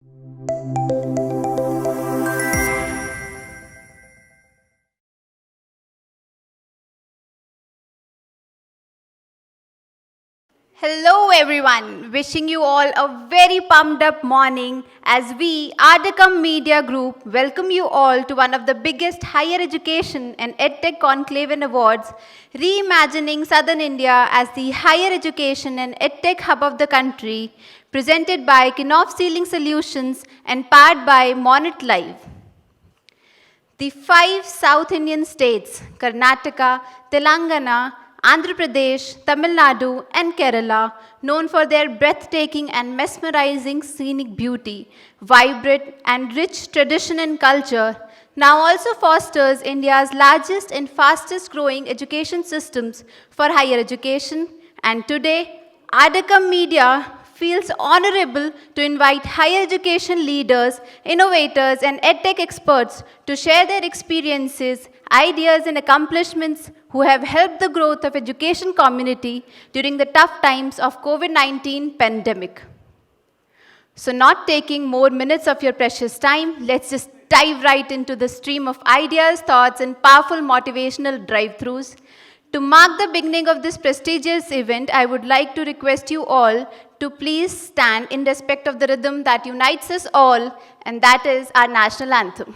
Hello everyone, wishing you all a very pumped up morning as we, ArdorComm Media Group, welcome you all to one of the biggest higher education and EdTech Conclave and Awards, reimagining Southern India as the higher education and EdTech hub of the country, presented by Knopf Sealing Solutions and powered by Monet Live. The 5 South Indian states, Karnataka, Telangana, Andhra Pradesh, Tamil Nadu, and Kerala, known for their breathtaking and mesmerizing scenic beauty, vibrant and rich tradition and culture, now also fosters India's largest and fastest growing education systems for higher education. And today, ArdorComm Media feels honorable to invite higher education leaders, innovators, and EdTech experts to share their experiences, ideas, and accomplishments who have helped the growth of education community during the tough times of COVID-19 pandemic. So not taking more minutes of your precious time, let's just dive right into the stream of ideas, thoughts, and powerful motivational drive-thrus. To mark the beginning of this prestigious event, I would like to request you all to please stand in respect of the rhythm that unites us all, and that is our national anthem.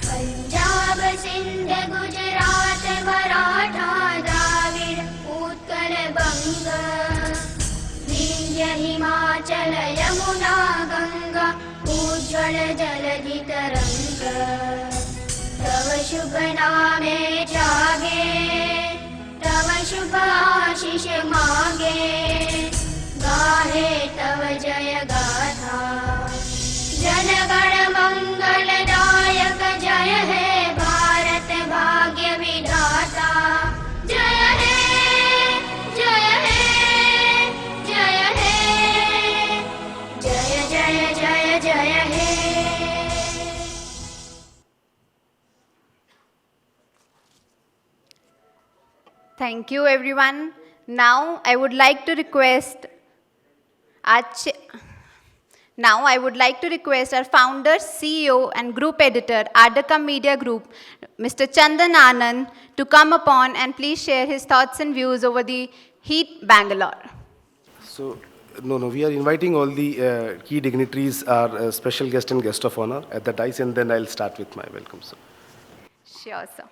Punjab Sindh Gujarat Maratha Dravida Utkal बंग विंध्य हिमाचल यमुना गंगा उज्ज्वल जलधि तरंग तव शुभ नामे जागे तव शुभ आशीष मांगे गाहे तव जय गाथा जन गण मंगलदायक जय हे भारत भाग्य विधाता जय हे जय हे जय हे जय जय जय जय हे. Thank you everyone. Now I would like to request our founder, CEO and group editor, ArdorComm Media Group, Mr. Chandan Anand, to come upon and please share his thoughts and views over the heat Bangalore. So, we are inviting all the key dignitaries, our special guest and guest of honor at the dais, and then I'll start with my welcome, sir. Sure, sir.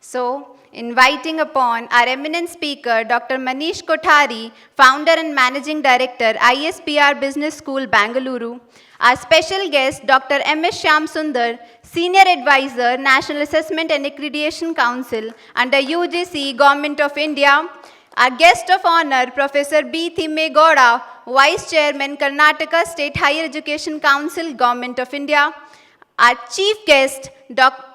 So, inviting upon our eminent speaker, Dr. Manish Kothari, founder and managing director, ISBR Business School, Bengaluru. Our special guest, Dr. M.S. Shyamasundar, senior advisor, National Assessment and Accreditation Council under UGC, Government of India. Our guest of honor, Professor B. Thimme Gowda, Vice Chairman, Karnataka State Higher Education Council, Government of India. Our chief guest,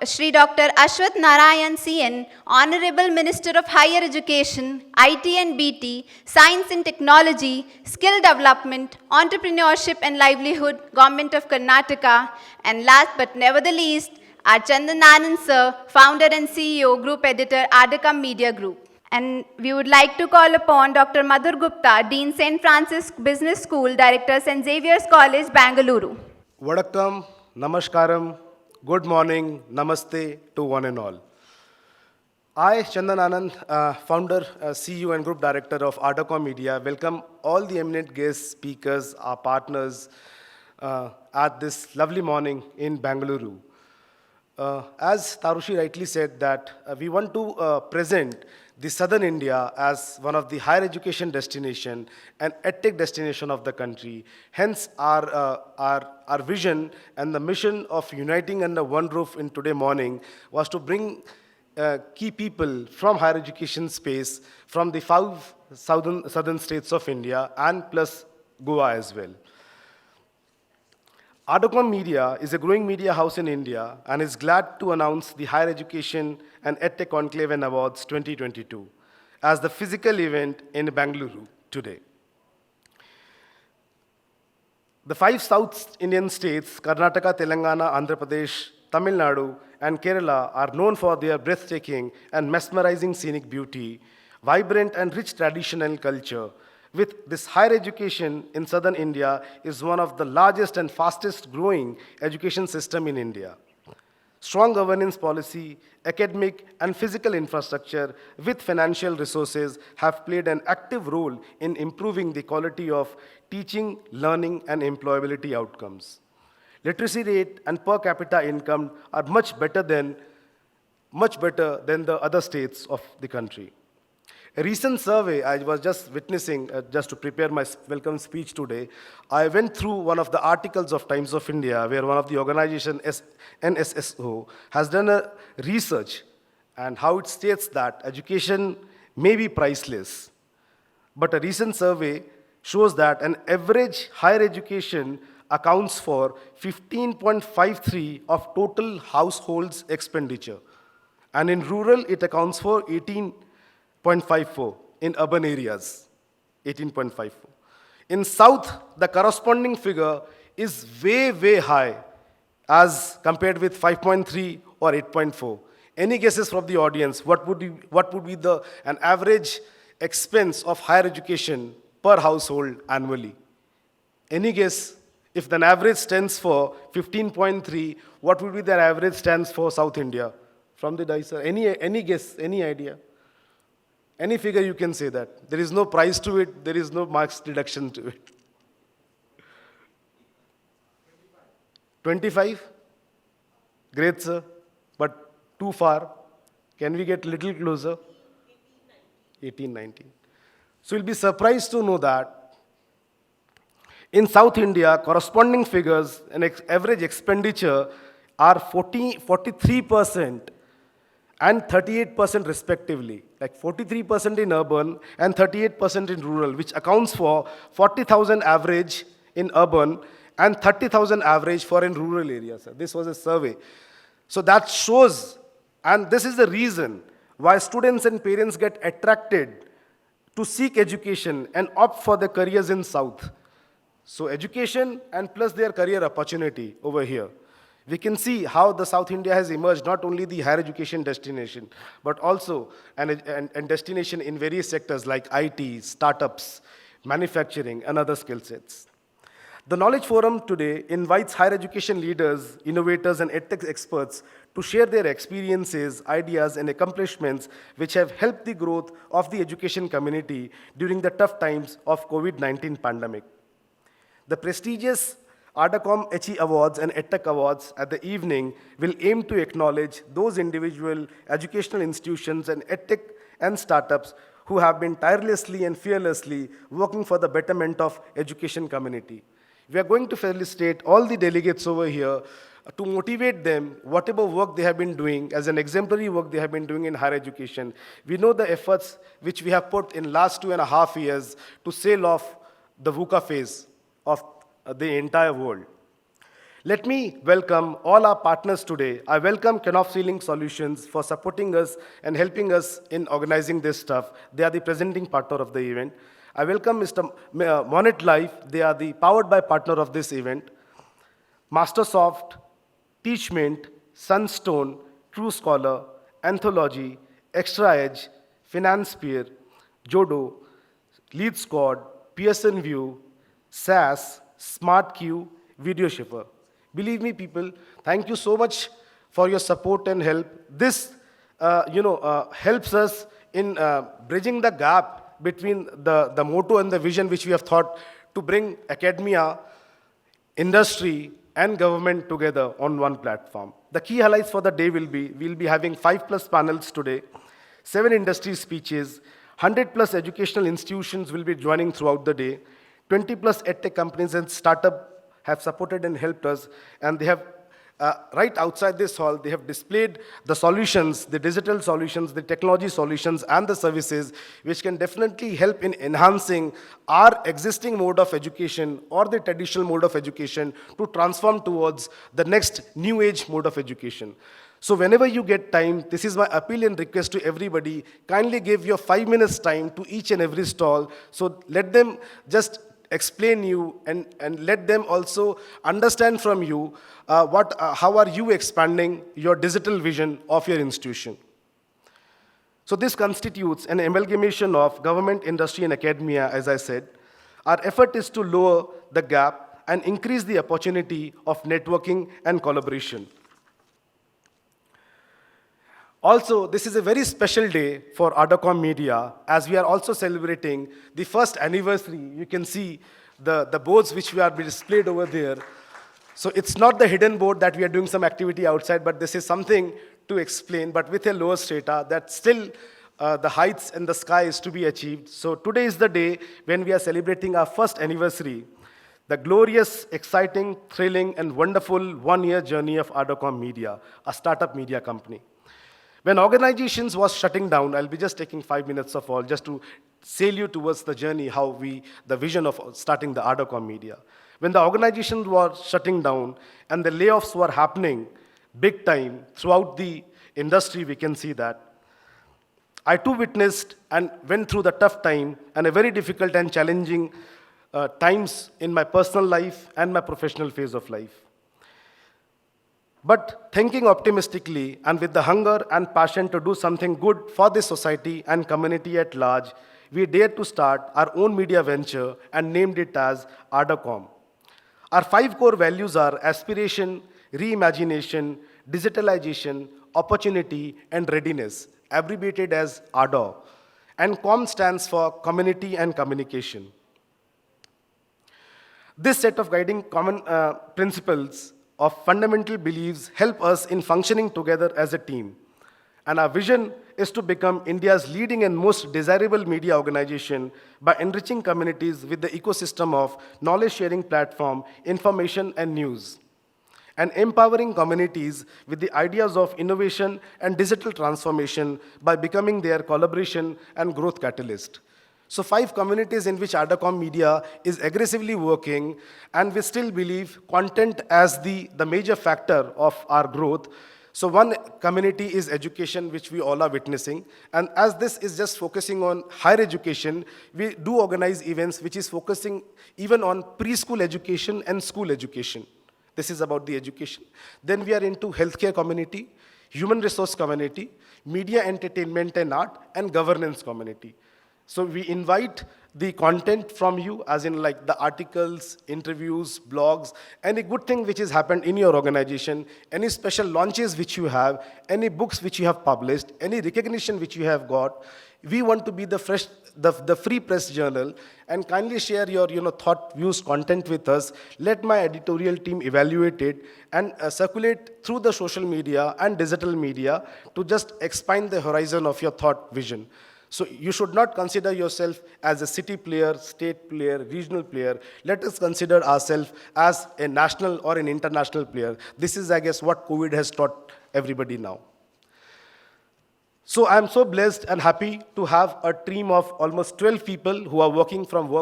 Shri Dr. Ashwath Narayan CN, Honorable Minister of Higher Education, IT and BT, Science and Technology, Skill Development, Entrepreneurship and Livelihood, Government of Karnataka. And last but never the least, our Chandan Anand sir, founder and CEO, Group Editor, ArdorComm Media Group. And we would like to call upon Dr. Madhur Gupta, Dean St. Francis Business School, Director, St. Xavier's College, Bengaluru. Vadakkam, Namaskaram, good morning, Namaste to one and all. I, Chandan Anand, founder, CEO and Group Director of ArdorComm Media, welcome all the eminent guest speakers, our partners at this lovely morning in Bengaluru. As Tarushi rightly said that we want to present the Southern India as one of the higher education destination and EdTech destination of the country. Hence our vision and the mission of uniting under one roof in today morning was to bring key people from higher education space from the 5 southern states of India and plus Goa as well. ArdorComm Media is a growing media house in India and is glad to announce the Higher Education and EdTech Conclave and Awards 2022 as the physical event in Bengaluru today. The 5 South Indian states, Karnataka, Telangana, Andhra Pradesh, Tamil Nadu, and Kerala are known for their breathtaking and mesmerizing scenic beauty, vibrant and rich traditional culture. With this higher education in southern India is one of the largest and fastest growing education system in India. Strong governance policy, academic and physical infrastructure with financial resources have played an active role in improving the quality of teaching, learning, and employability outcomes. Literacy rate and per capita income are much better than the other states of the country. A recent survey I was just witnessing, just to prepare my welcome speech today, I went through one of the articles of Times of India where one of the organization, NSSO, has done a research and how it states that education may be priceless. But a recent survey shows that an average higher education accounts for 15.53 of total households expenditure. And in rural, it accounts for 18.54 in urban areas, 18.54. In South, the corresponding figure is way, way high as compared with 5.3 or 8.4. Any guesses from the audience? What would be an average expense of higher education per household annually? Any guess? If the average stands for 15.3, what would be the average stands for South India? From the dice, any guess, any idea? Any figure you can say that. There is no price to it, there is no marks deduction to it. 25? Great, sir. But too far. Can we get a little closer? 18, 19. So you'll be surprised to know that in South India, corresponding figures and average expenditure are 43% and 38% respectively. Like 43% in urban and 38% in rural, which accounts for 40,000 average in urban and 30,000 average for in rural areas. This was a survey. So that shows, and this is the reason why students and parents get attracted to seek education and opt for their careers in South. So education and plus their career opportunity over here. We can see how the South India has emerged, not only the higher education destination, but also an destination in various sectors like IT, startups, manufacturing, and other skill sets. The Knowledge Forum today invites higher education leaders, innovators, and EdTech experts to share their experiences, ideas, and accomplishments which have helped the growth of the education community during the tough times of COVID-19 pandemic. The prestigious ArdorComm HE Awards and EdTech Awards at the evening will aim to acknowledge those individual educational institutions and EdTech and startups who have been tirelessly and fearlessly working for the betterment of education community. We are going to felicitate all the delegates over here to motivate them, whatever work they have been doing, as an exemplary work they have been doing in higher education. We know the efforts which we have put in last 2.5 years to sail off the VUCA phase of the entire world. Let me welcome all our partners today. I welcome Knopf Sealing Solutions for supporting us and helping us in organizing this stuff. They are the presenting partner of the event. I welcome Mr. Monet Life. They are the powered by partner of this event. Mastersoft, Teachment, Sunstone, True Scholar, Anthology, Extra Edge, Finance Peer, Jodo, Lead Squad, Pearson View, SAS, SmartQ, Video Shipper. Believe me, people, thank you so much for your support and help. This, helps us in bridging the gap between the motto and the vision which we have thought to bring academia, industry, and government together on one platform. The key highlights for the day will be, we'll be having 5+ panels today, 7 industry speeches, 100+ educational institutions will be joining throughout the day, 20+ EdTech companies and startup have supported and helped us, and they have, right outside this hall, they have displayed the solutions, the digital solutions, the technology solutions, and the services, which can definitely help in enhancing our existing mode of education or the traditional mode of education to transform towards the next new age mode of education. So whenever you get time, this is my appeal and request to everybody, kindly give your 5 minutes time to each and every stall. So let them just explain you and let them also understand from you how are you expanding your digital vision of your institution. So this constitutes an amalgamation of government, industry, and academia, as I said. Our effort is to lower the gap and increase the opportunity of networking and collaboration. Also, this is a very special day for ArdorComm Media, as we are also celebrating the first anniversary. You can see the boards which we are displayed over there. So it's not the hidden board that we are doing some activity outside, but this is something to explain, but with a lower strata that still the heights and the sky is to be achieved. So today is the day when we are celebrating our first anniversary, the glorious, exciting, thrilling, and wonderful one-year journey of ArdorComm Media, a startup media company. When organizations was shutting down, I'll be just taking 5 minutes of all just to sail you towards the journey, the vision of starting the ArdorComm Media. When the organization was shutting down and the layoffs were happening big time throughout the industry, we can see that. I too witnessed and went through the tough time and a very difficult and challenging times in my personal life and my professional phase of life. But thinking optimistically and with the hunger and passion to do something good for the society and community at large, we dared to start our own media venture and named it as ArdorComm. Our 5 core values are aspiration, reimagination, digitalization, opportunity, and readiness, abbreviated as ARDOR. And COM stands for community and communication. This set of guiding common principles of fundamental beliefs help us in functioning together as a team. And our vision is to become India's leading and most desirable media organization by enriching communities with the ecosystem of knowledge-sharing platform, information, and news, and empowering communities with the ideas of innovation and digital transformation by becoming their collaboration and growth catalyst. So 5 communities in which ArdorComm Media is aggressively working, and we still believe content as the major factor of our growth. So one community is education, which we all are witnessing. And as this is just focusing on higher education, we do organize events which is focusing even on preschool education and school education. This is about the education. Then we are into healthcare community, human resource community, media, entertainment and art, and governance community. So we invite the content from you, as in like the articles, interviews, blogs, any good thing which has happened in your organization, any special launches which you have, any books which you have published, any recognition which you have got. We want to be the free press journal, and kindly share your thought, views, content with us. Let my editorial team evaluate it and circulate through the social media and digital media to just expand the horizon of your thought vision. So you should not consider yourself as a city player, state player, regional player. Let us consider ourselves as a national or an international player. This is, I guess, what COVID has taught everybody now. So I'm so blessed and happy to have a team of almost 12 people who are work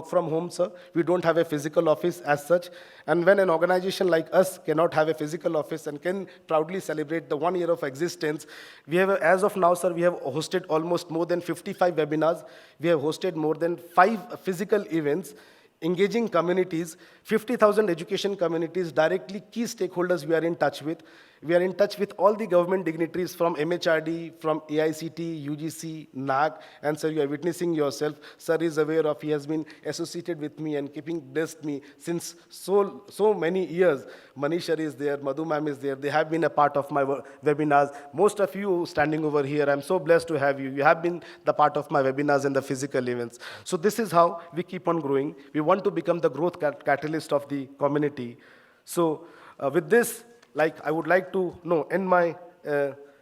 from home, sir. We don't have a physical office as such. And when an organization like us cannot have a physical office and can proudly celebrate the 1 year of existence, we have, as of now, sir, we have hosted almost more than 55 webinars. We have hosted more than 5 physical events, engaging communities, 50,000 education communities, directly key stakeholders we are in touch with. We are in touch with all the government dignitaries from MHRD, from AICT, UGC, NAAC, and sir, you are witnessing yourself. Sir is aware of, he has been associated with me and blessed me since so many years. Manish sir is there, Madhur ma'am is there. They have been a part of my webinars. Most of you standing over here, I'm so blessed to have you. You have been the part of my webinars and the physical events. So this is how we keep on growing. We want to become the growth catalyst of the community. So with this, I would like to end my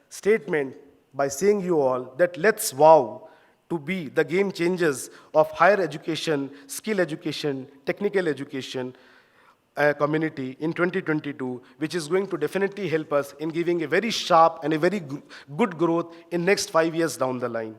statement by saying you all that let's vow to be the game changers of higher education, skill education, technical education community in 2022, which is going to definitely help us in giving a very sharp and a very good growth in next 5 years down the line.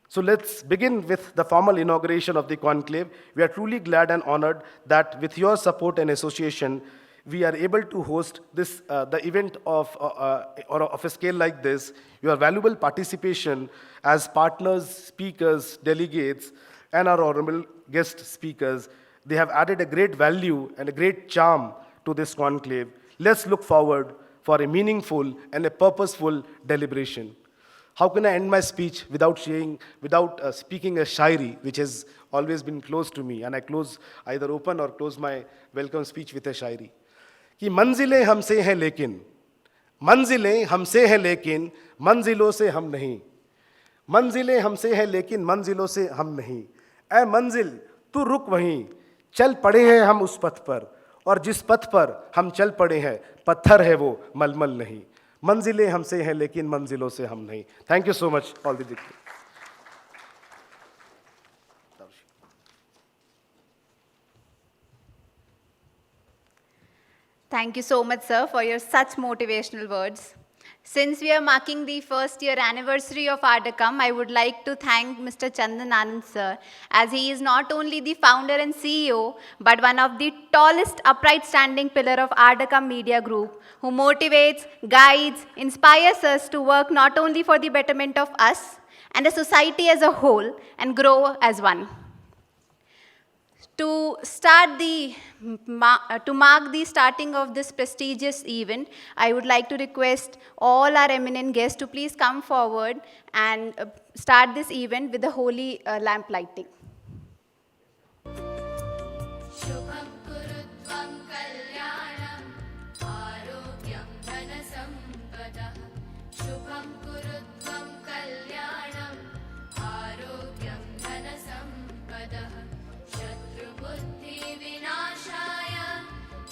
So let's begin with the formal inauguration of the conclave. We are truly glad and honored that with your support and association, we are able to host this, the event of a scale like this. Your valuable participation as partners, speakers, delegates, and our honorable guest speakers They have added a great value and a great charm to this conclave. Let's look forward for a meaningful and a purposeful deliberation. How can I end my speech without speaking a shairi, which has always been close to me, and I either open or close my welcome speech with a shairi. कि मंजिलें हमसे हैं लेकिन, मंजिलें हमसे हैं लेकिन, मंजिलों से हम नहीं. मंजिलें हमसे हैं लेकिन मंजिलों से हम नहीं. ऐ मंजिल तू रुक वहीं, चल पड़े हैं हम उस पथ पर, और जिस पथ पर हम चल पड़े हैं पत्थर है वो मलमल नहीं. मंजिलें हमसे हैं लेकिन मंजिलों से हम नहीं. Thank you so much all the Thank you so much, sir, for your such motivational words. Since we are marking the first year anniversary of ArdorComm, I would like to thank Mr. Chandan Anand, sir, as he is not only the founder and CEO, but one of the tallest upright standing pillar of ArdorComm Media Group, who motivates, guides, inspires us to work not only for the betterment of us and the society as a whole, and grow as one. To mark the starting of this prestigious event, I would like to request all our eminent guests to please come forward and start this event with the holy lamp lighting. शुभं कुरुत्वं कल्याणं आरोग्यं धनसम्पदः शुभं कुरुत्वं कल्याणं आरोग्यं धनसम्पदः शत्रुबुद्धिविनाशाय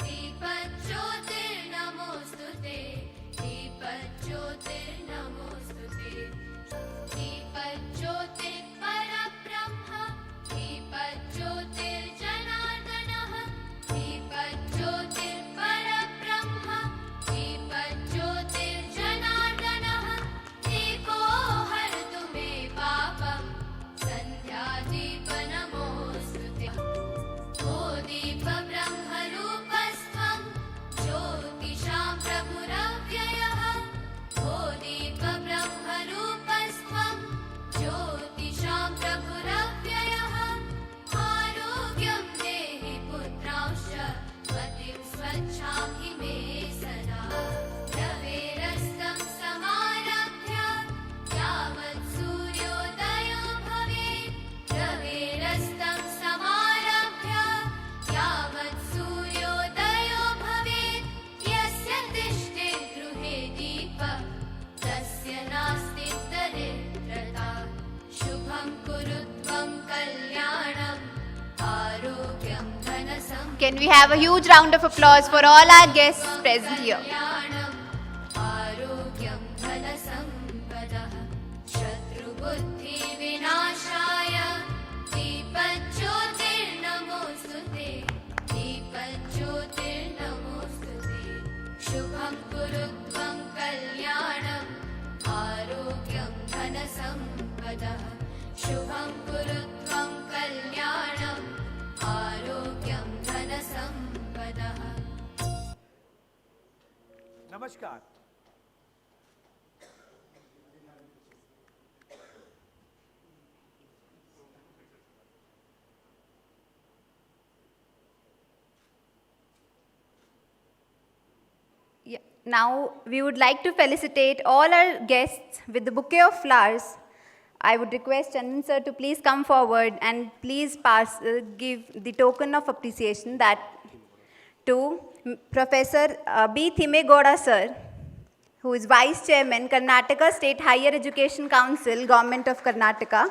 दीपज्योतिर्नमोऽस्तुते दीपज्योतिर्नमोऽस्तुते दीपज्योतिर्परब्रह्म दीपज्योतिर्जनार्दनः दीपज्योतिर्परब्रह्म दीपज्योतिर्जनार्दनः दीपो हरतु मे पापं सन्ध्यादीपनमोऽस्तुते ओ दीपब्रह्मरूपस्त्वं ज्योतिषां प्रभुरव्ययः ओ दीपब्रह्मरूपस्त्वं ज्योतिषां प्रभुरव्ययः आरोग्यं देहि पुत्रांश्च मतिं स्वच्छां हि मे सदा रवेरस्तं समारभ्य यावत् सूर्योदयो भवेत् रवेरस्तं समारभ्य यावत् सूर्योदयो भवेत् यस्य तिष्ठेत् गृहे दीपः तस्य नास्ति दरिद्रता शुभं कुरुत्वं कल्याणम् आरोग्यं धनसम्पदः Can we have a huge round of applause for all our guests present here? कल्याणम् आरोग्यं धनसम्पदः शत्रुबुद्धिविनाशाय दीपज्योतिर्नमोऽस्तुते दीपज्योतिर्नमोऽस्तुते शुभं कुरुत्वं कल्याणम् आरोग्यं धनसम्पदः शुभं कुरुत्वं कल्याणम् आरोग्यं धनसम्पदः नमस्कार. Yeah. Now, we would like to felicitate all our guests with the bouquet of flowers. I would request Chandan sir to please come forward and please give the token of appreciation that to Professor B. Thimme Gowda sir, who is Vice Chairman, Karnataka State Higher Education Council, Government of Karnataka.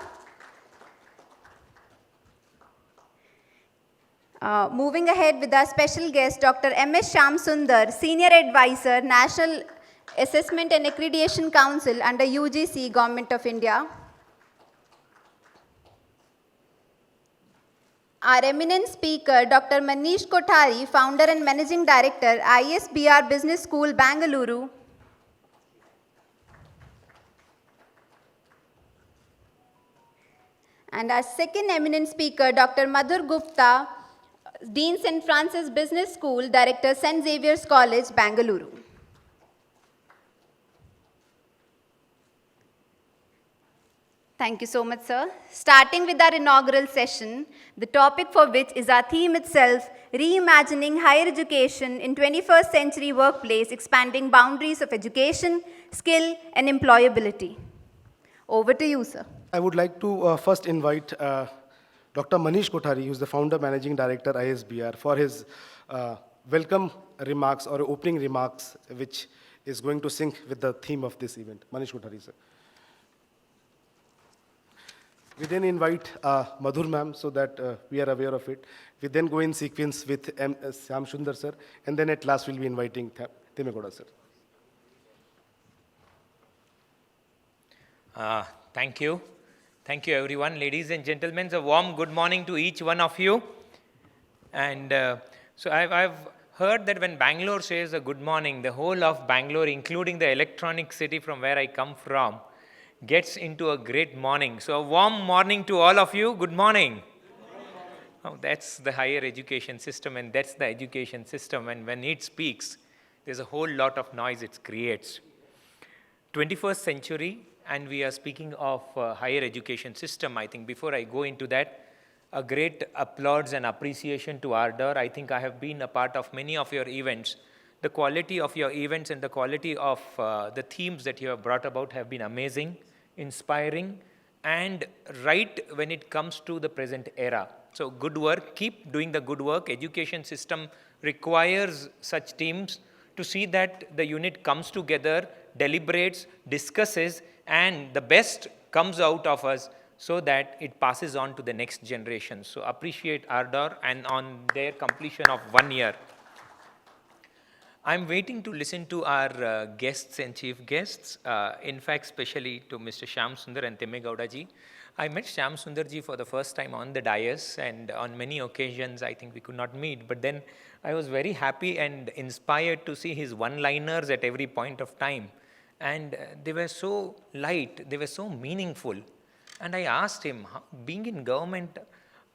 Moving ahead with our special guest, Dr. M.S. Shyamasundar, Senior Advisor, National Assessment and Accreditation Council under UGC, Government of India. Our eminent speaker, Dr. Manish Kothari, Founder and Managing Director, ISBR Business School, Bengaluru. And our second eminent speaker, Dr. Madhur Gupta, Dean St. Francis Business School, Director, St. Xavier's College, Bengaluru. Thank you so much, sir. Starting with our inaugural session, the topic for which is our theme itself, reimagining higher education in 21st century workplace, expanding boundaries of education, skill, and employability. Over to you, sir. I would like to first invite Dr. Manish Kothari, who is the founder, managing director, ISBR, for his welcome remarks or opening remarks, which is going to sync with the theme of this event. Manish Kothari, sir. We then invite Madhur ma'am so that we are aware of it. We then go in sequence with Shyamasundar sir, and then at last we'll be inviting Thimme Gowda sir. Thank you. Thank you, everyone. Ladies and gentlemen, a warm good morning to each one of you. And so I've heard that when Bangalore says a good morning, the whole of Bangalore, including the electronic city from where I come from, gets into a great morning. So a warm morning to all of you. Good morning. Oh, that's the higher education system, and that's the education system. And when it speaks, there's a whole lot of noise it creates. 21st century, and we are speaking of higher education system. I think before I go into that, a great applause and appreciation to Ardor. I think I have been a part of many of your events. The quality of your events and the quality of the themes that you have brought about have been amazing, inspiring, and right when it comes to the present era. So good work, keep doing the good work. Education system requires such teams to see that the unit comes together, deliberates, discusses, and the best comes out of us so that it passes on to the next generation. So appreciate Ardor and on their completion of 1 year. I'm waiting to listen to our guests and chief guests, in fact, especially to Mr. Shyamasundar and Thimme Gowda ji. I met Shyamasundar ji for the first time on the dais, and on many occasions I think we could not meet, but then I was very happy and inspired to see his one-liners at every point of time. And they were so light, they were so meaningful. And I asked him, being in government,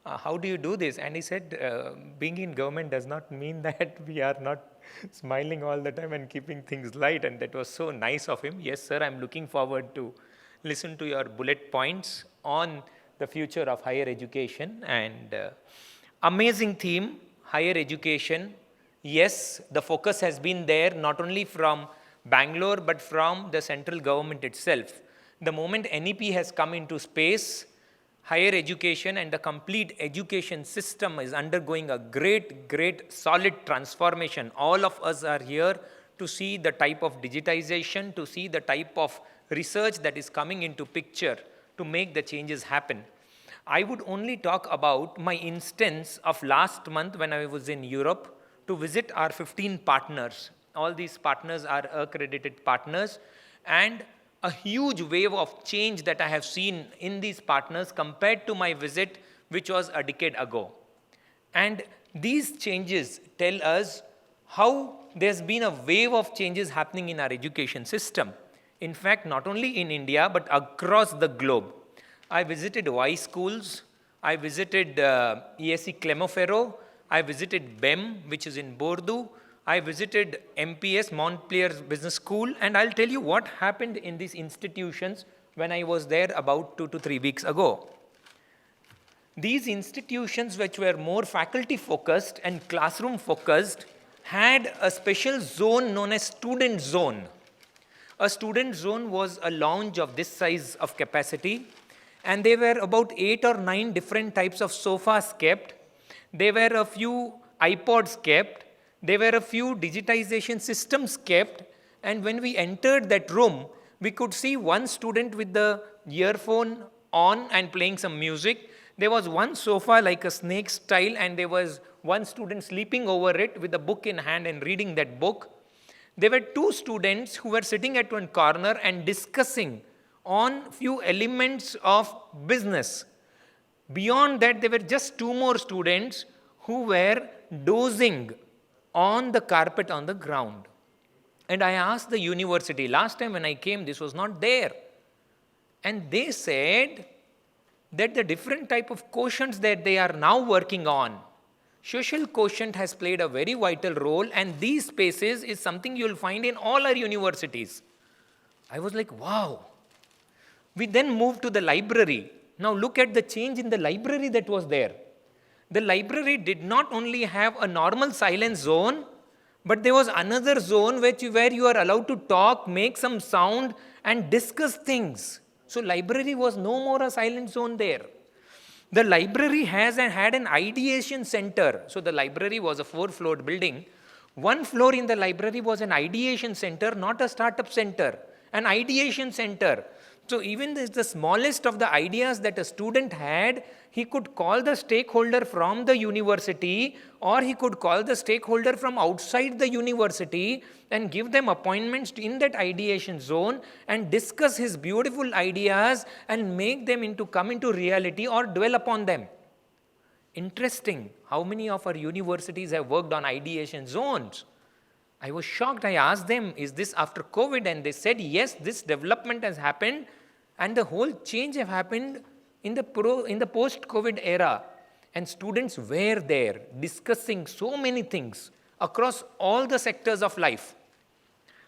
how do you do this? And he said, being in government does not mean that we are not smiling all the time and keeping things light. And that was so nice of him. Yes, sir, I'm looking forward to listen to your bullet points on the future of higher education. And amazing theme, higher education. Yes, the focus has been there, not only from Bangalore, but from the central government itself. The moment NEP has come into space, higher education and the complete education system is undergoing a great solid transformation. All of us are here to see the type of digitization, to see the type of research that is coming into picture to make the changes happen. I would only talk about my instance of last month when I was in Europe to visit our 15 partners. All these partners are accredited partners, and a huge wave of change that I have seen in these partners compared to my visit, which was a decade ago. And these changes tell us how there's been a wave of changes happening in our education system. In fact, not only in India, but across the globe. I visited Y schools, I visited ESC Clemoferro, I visited BEM, which is in Bordeaux, I visited MPS, Montpellier Business School, and I'll tell you what happened in these institutions when I was there about 2 to 3 weeks ago. These institutions, which were more faculty focused and classroom focused, had a special zone known as student zone. A student zone was a lounge of this size of capacity, and there were about 8 or 9 different types of sofas kept. There were a few iPods kept. There were a few digitization systems kept, and when we entered that room, we could see one student with the earphone on and playing some music. There was one sofa like a snake style, and there was one student sleeping over it with a book in hand and reading that book. There were 2 students who were sitting at one corner and discussing on few elements of business. Beyond that, there were just 2 more students who were dozing on the carpet on the ground. And I asked the university, last time when I came, this was not there. And they said that the different type of quotients that they are now working on, social quotient has played a very vital role, and these spaces is something you will find in all our universities. I was like, wow. We then moved to the library. Now look at the change in the library that was there. The library did not only have a normal silence zone, but there was another zone where you are allowed to talk, make some sound, and discuss things. So library was no more a silent zone there. The library had an ideation center. So the library was a 4-floored building. One floor in the library was an ideation center, not a startup center, an ideation center. So even the smallest of the ideas that a student had, he could call the stakeholder from the university, or he could call the stakeholder from outside the university and give them appointments in that ideation zone and discuss his beautiful ideas and make them come into reality or dwell upon them. Interesting. How many of our universities have worked on ideation zones? I was shocked. I asked them, is this after COVID? And they said, yes, this development has happened and the whole change have happened in the post-COVID era. And students were there discussing so many things across all the sectors of life.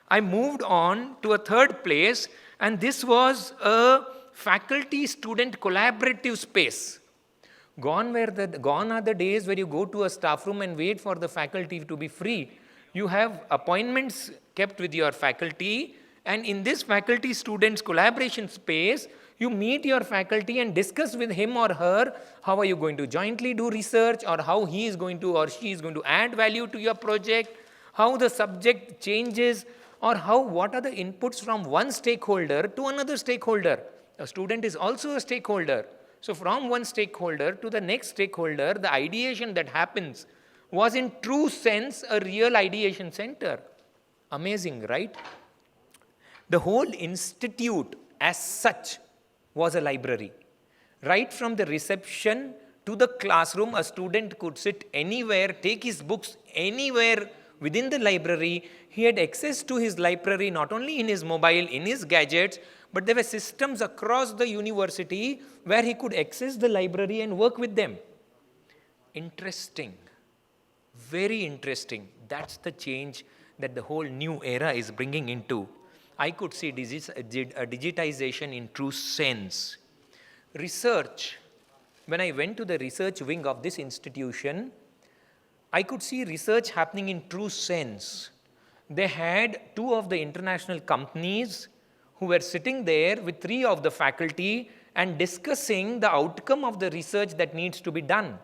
I moved on to a third place, and this was a faculty-student collaborative space. Gone are the days where you go to a staff room and wait for the faculty to be free. You have appointments kept with your faculty, and in this faculty-students collaboration space, you meet your faculty and discuss with him or her how are you going to jointly do research, or how he is going to or she is going to add value to your project, how the subject changes, or what are the inputs from one stakeholder to another stakeholder. A student is also a stakeholder. So from one stakeholder to the next stakeholder, the ideation that happens was in true sense a real ideation center. Amazing, right? The whole institute as such was a library. Right from the reception to the classroom, a student could sit anywhere, take his books anywhere within the library. He had access to his library not only in his mobile, in his gadgets, but there were systems across the university where he could access the library and work with them. Interesting. Very interesting. That's the change that the whole new era is bringing into. I could see digitization in true sense. Research. When I went to the research wing of this institution, I could see research happening in true sense. They had 2 of the international companies who were sitting there with 3 of the faculty and discussing the outcome of the research that needs to be done.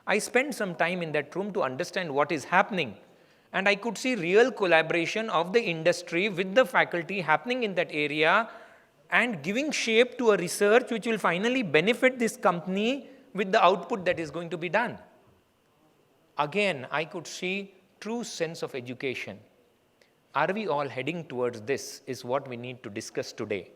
I spent some time in that room to understand what is happening. And I could see real collaboration of the industry with the faculty happening in that area and giving shape to a research which will finally benefit this company with the output that is going to be done. Again, I could see true sense of education. Are we all heading towards this is what we need to discuss today.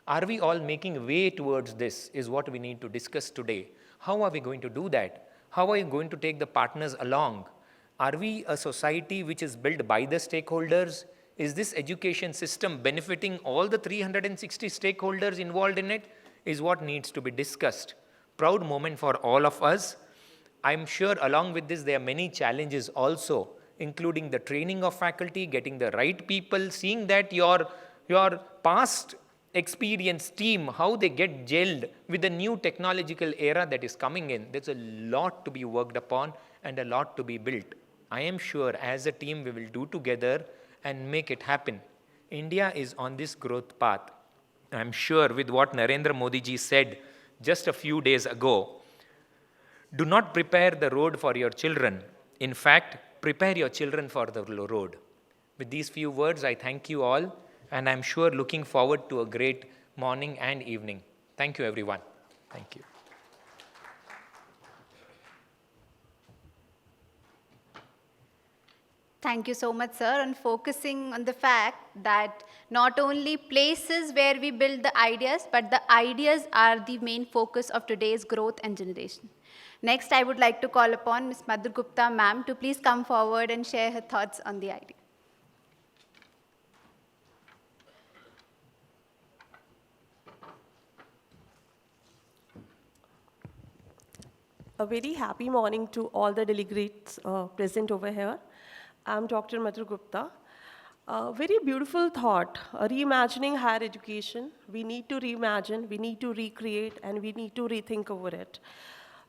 Are we all making way towards this is what we need to discuss today. How are we going to do that? How are you going to take the partners along? Are we a society which is built by the stakeholders? Is this education system benefiting all the 360 stakeholders involved in it? Is what needs to be discussed. Proud moment for all of us. I'm sure along with this there are many challenges also, including the training of faculty, getting the right people, seeing that your past experience team, how they get gelled with the new technological era that is coming in. There's a lot to be worked upon and a lot to be built. I am sure as a team we will do together and make it happen. India is on this growth path. I'm sure with what Narendra Modi ji said just a few days ago, do not prepare the road for your children. In fact, prepare your children for the road. With these few words, I thank you all, and I'm sure looking forward to a great morning and evening. Thank you, everyone. Thank you. Thank you so much, sir, on focusing on the fact that not only places where we build the ideas, but the ideas are the main focus of today's growth and generation. Next, I would like to call upon Ms. Madhur Gupta, ma'am, to please come forward and share her thoughts on the idea. A very happy morning to all the delegates present over here. I'm Dr. Madhur Gupta. Very beautiful thought. Reimagining higher education. We need to reimagine, we need to recreate, and we need to rethink over it.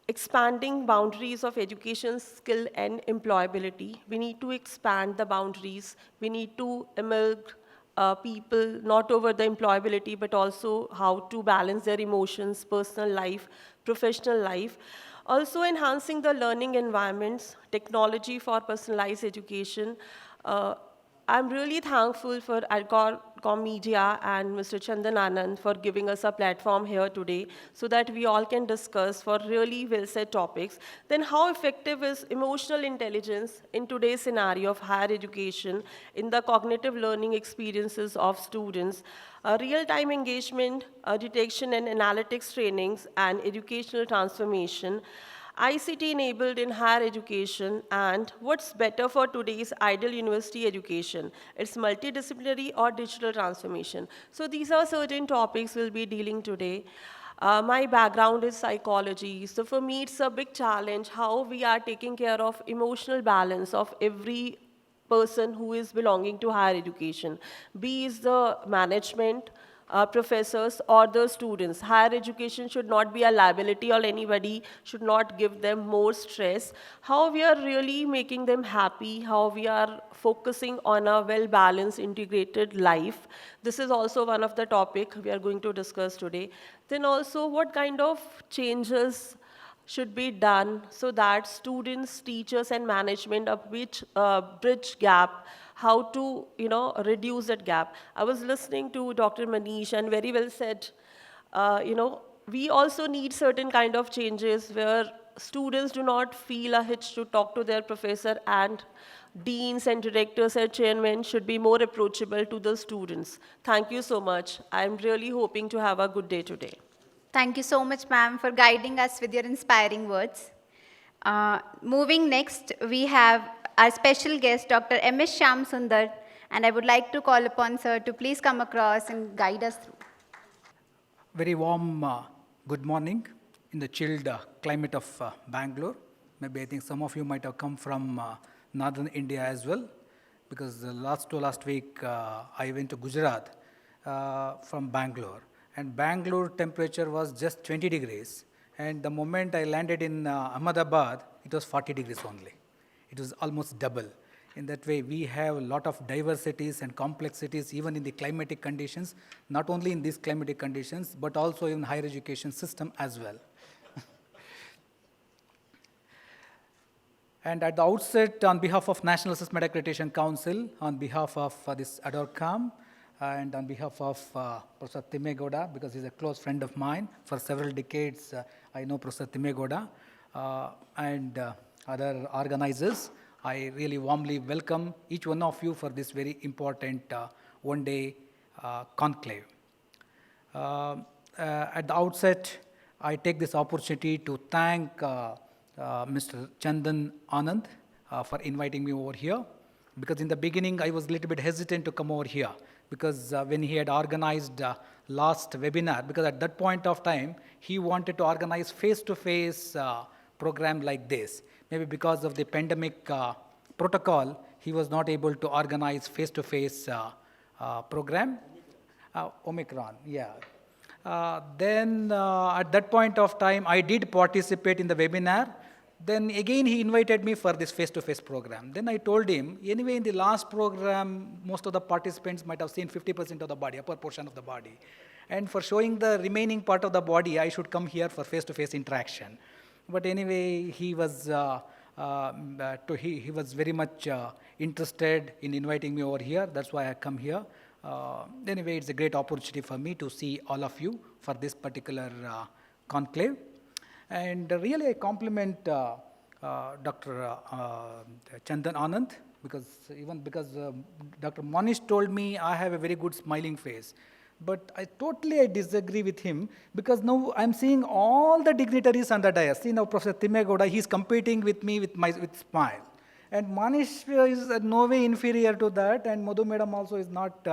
Expanding boundaries of education, skill, and employability. We need to expand the boundaries. We need to emerge people not over the employability, but also how to balance their emotions, personal life, professional life. Also enhancing the learning environments, technology for personalized education. I'm really thankful for ArdorComm Media and Mr. Chandan Anand for giving us a platform here today so that we all can discuss for really well-said topics. Then how effective is emotional intelligence in today's scenario of higher education in the cognitive learning experiences of students, real-time engagement, detection and analytics trainings, and educational transformation. ICT enabled in higher education, and what's better for today's ideal university education? It's multidisciplinary or digital transformation. So these are certain topics we'll be dealing today. My background is psychology, so for me it's a big challenge how we are taking care of emotional balance of every person who is belonging to higher education, be it the management, professors or the students. Higher education should not be a liability or anybody should not give them more stress. How we are really making them happy, how we are focusing on a well-balanced, integrated life. This is also one of the topics we are going to discuss today. Then also what kind of changes should be done so that students, teachers, and management of which bridge gap, how to reduce that gap. I was listening to Dr. Manish and very well said, we also need certain kind of changes where students do not feel a hitch to talk to their professor, and deans and directors and chairmen should be more approachable to the students. Thank you so much. I'm really hoping to have a good day today. Thank you so much, ma'am, for guiding us with your inspiring words. Moving next, we have our special guest, Dr. M.S. Shyamasundar, and I would like to call upon sir to please come across and guide us through. Very warm good morning in the chilled climate of Bangalore. Maybe I think some of you might have come from northern India as well, because last week I went to Gujarat from Bangalore. And Bangalore temperature was just 20 degrees. And the moment I landed in Ahmedabad, it was 40 degrees only. It was almost double. In that way, we have a lot of diversities and complexities even in the climatic conditions, not only in these climatic conditions, but also in higher education system as well. And at the outset, on behalf of National Assessment Accreditation Council, on behalf of this ArdorComm, and on behalf of Professor Thimme Gowda, because he's a close friend of mine. For several decades, I know Professor Thimme Gowda and other organizers. I really warmly welcome each one of you for this very important one-day conclave. At the outset, I take this opportunity to thank Mr. Chandan Anand for inviting me over here, because in the beginning, I was a little bit hesitant to come over here, because when he had organized last webinar, because at that point of time, he wanted to organize face-to-face program like this. Maybe because of the pandemic protocol, he was not able to organize face-to-face program. Omicron, yeah. Then at that point of time, I did participate in the webinar. Then again, he invited me for this face-to-face program. Then I told him, anyway, in the last program, most of the participants might have seen 50% of the body, upper portion of the body. And for showing the remaining part of the body, I should come here for face-to-face interaction. But anyway, he was very much interested in inviting me over here. That's why I come here. Anyway, it's a great opportunity for me to see all of you for this particular conclave. And really, I compliment Dr. Chandan Anand, because Dr. Manish told me I have a very good smiling face. But I totally disagree with him, because now I'm seeing all the dignitaries on the dais. See, now Professor Thimme Gowda, he's competing with me with smile. And Manish is no way inferior to that, and Madhur madam also is not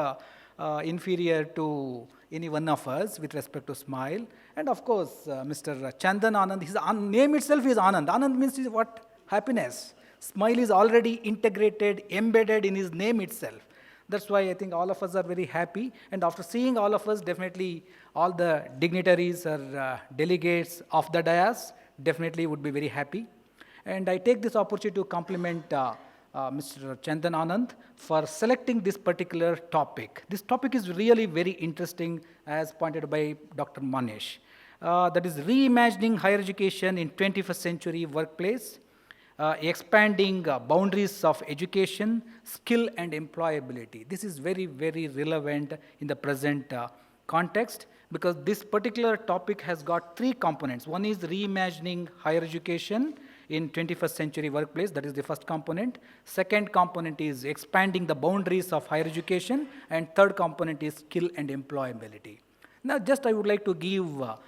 inferior to any one of us with respect to smile. And of course, Mr. Chandan Anand, his name itself is Anand. Anand means what? Happiness. Smile is already integrated, embedded in his name itself. That's why I think all of us are very happy. And after seeing all of us, definitely all the dignitaries or delegates of the dais definitely would be very happy. And I take this opportunity to compliment Mr. Chandan Anand for selecting this particular topic. This topic is really very interesting, as pointed by Dr. Manish. That is reimagining higher education in 21st century workplace, expanding boundaries of education, skill and employability. This is very, very relevant in the present context, because this particular topic has got three components. One is reimagining higher education in 21st century workplace, that is the first component. Second component is expanding the boundaries of higher education, and third component is skill and employability. Now just I would like to give a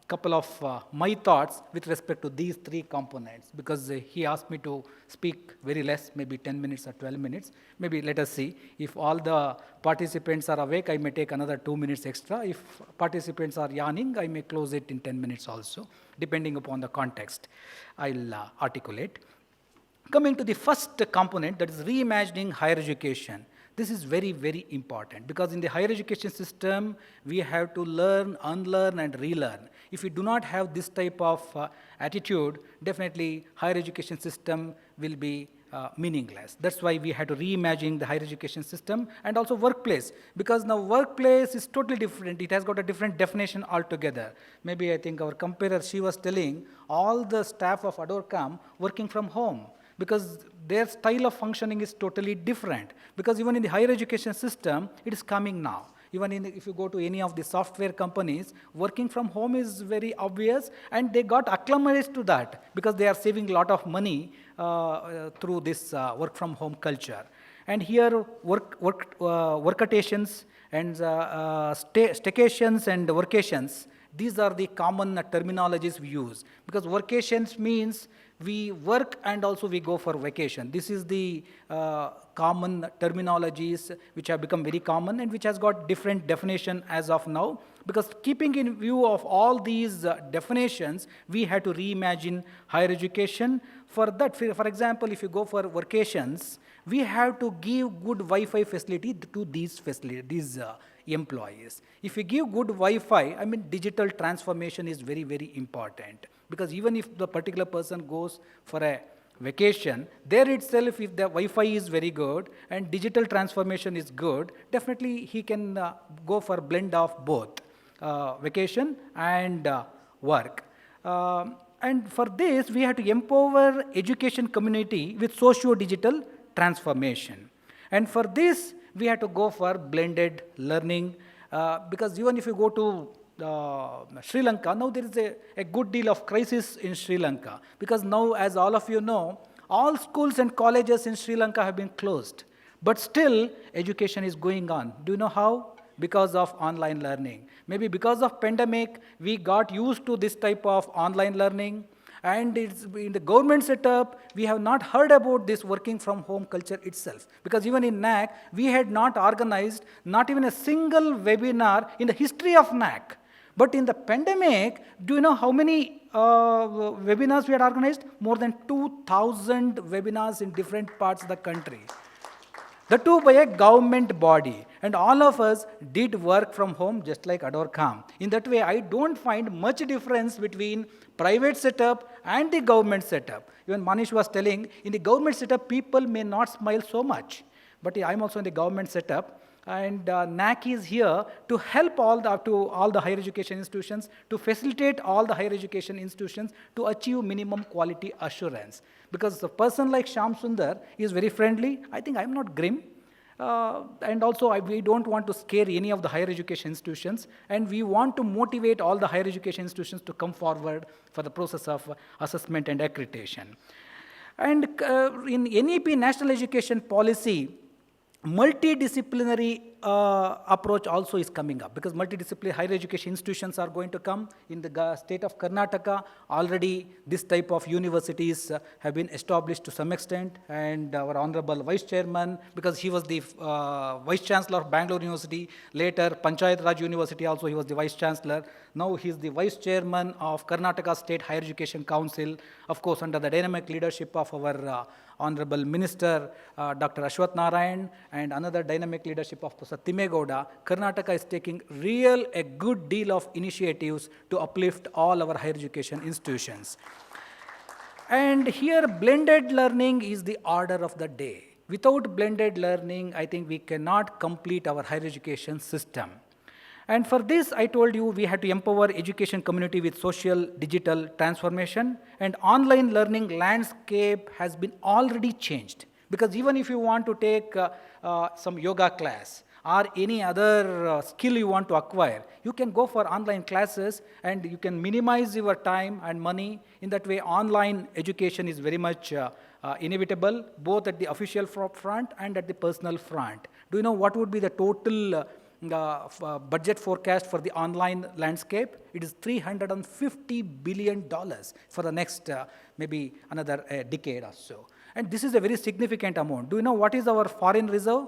couple of my thoughts with respect to these three components, because he asked me to speak very less, maybe 10 minutes or 12 minutes. Maybe let us see. If all the participants are awake, I may take another 2 minutes extra. If participants are yawning, I may close it in 10 minutes also, depending upon the context I'll articulate. Coming to the first component, that is reimagining higher education. This is very, very important, because in the higher education system, we have to learn, unlearn, and relearn. If we do not have this type of attitude, definitely higher education system will be meaningless. That's why we had to reimagine the higher education system, and also workplace, because now workplace is totally different. It has got a different definition altogether. Maybe I think our comparer, she was telling all the staff of ArdorComm working from home, because their style of functioning is totally different. Because even in the higher education system, it is coming now. Even if you go to any of the software companies, working from home is very obvious, and they got acclimatized to that, because they are saving a lot of money through this work from home culture. And here, workatations and staycations and workations, these are the common terminologies we use. Because workations means we work and also we go for vacation. This is the common terminologies which have become very common and which has got different definition as of now. Because keeping in view of all these definitions, we had to reimagine higher education. For that, for example, if you go for vacations, we have to give good Wi-Fi facility to these employees. If you give good Wi-Fi, I mean digital transformation is very, very important. Because even if the particular person goes for a vacation, there itself, if the Wi-Fi is very good and digital transformation is good, definitely he can go for blend of both vacation and work. And for this, we have to empower education community with socio-digital transformation. And for this, we have to go for blended learning, because even if you go to Sri Lanka, now there is a good deal of crisis in Sri Lanka, because now, as all of you know, all schools and colleges in Sri Lanka have been closed, but still education is going on. Do you know how? Because of online learning. Maybe because of pandemic, we got used to this type of online learning, and it's in the government setup, we have not heard about this working from home culture itself. Because even in NAAC, we had not organized not even a single webinar in the history of NAAC. But in the pandemic, do you know how many webinars we had organized? More than 2,000 webinars in different parts of the country. The two by a government body. And all of us did work from home just like ArdorComm. In that way, I don't find much difference between private setup and the government setup. Even Manish was telling, in the government setup, people may not smile so much. But I'm also in the government setup. And NAAC is here to help all the higher education institutions, to facilitate all the higher education institutions to achieve minimum quality assurance. Because a person like Shyamasundar is very friendly. I think I'm not grim. And also, we don't want to scare any of the higher education institutions. And we want to motivate all the higher education institutions to come forward for the process of assessment and accreditation. And in NEP, National Education Policy, multidisciplinary approach also is coming up, because multidisciplinary higher education institutions are going to come. In the state of Karnataka, already this type of universities have been established to some extent, and our Honorable Vice Chairman, because he was the Vice Chancellor of Bangalore University, later Panchayat Raj University also he was the Vice Chancellor. Now he is the Vice Chairman of Karnataka State Higher Education Council, of course under the dynamic leadership of our Honorable Minister Dr. Ashwath Narayan, and another dynamic leadership of Prof. Thimme Gowda, Karnataka is taking a good deal of initiatives to uplift all our higher education institutions. And here, blended learning is the order of the day. Without blended learning, I think we cannot complete our higher education system. And for this, I told you we had to empower education community with social digital transformation, and online learning landscape has been already changed. Because even if you want to take some yoga class or any other skill you want to acquire, you can go for online classes and you can minimize your time and money. In that way, online education is very much inevitable, both at the official front and at the personal front. Do you know what would be the total budget forecast for the online landscape? It is $350 billion for the next maybe another decade or so. And this is a very significant amount. Do you know what is our foreign reserve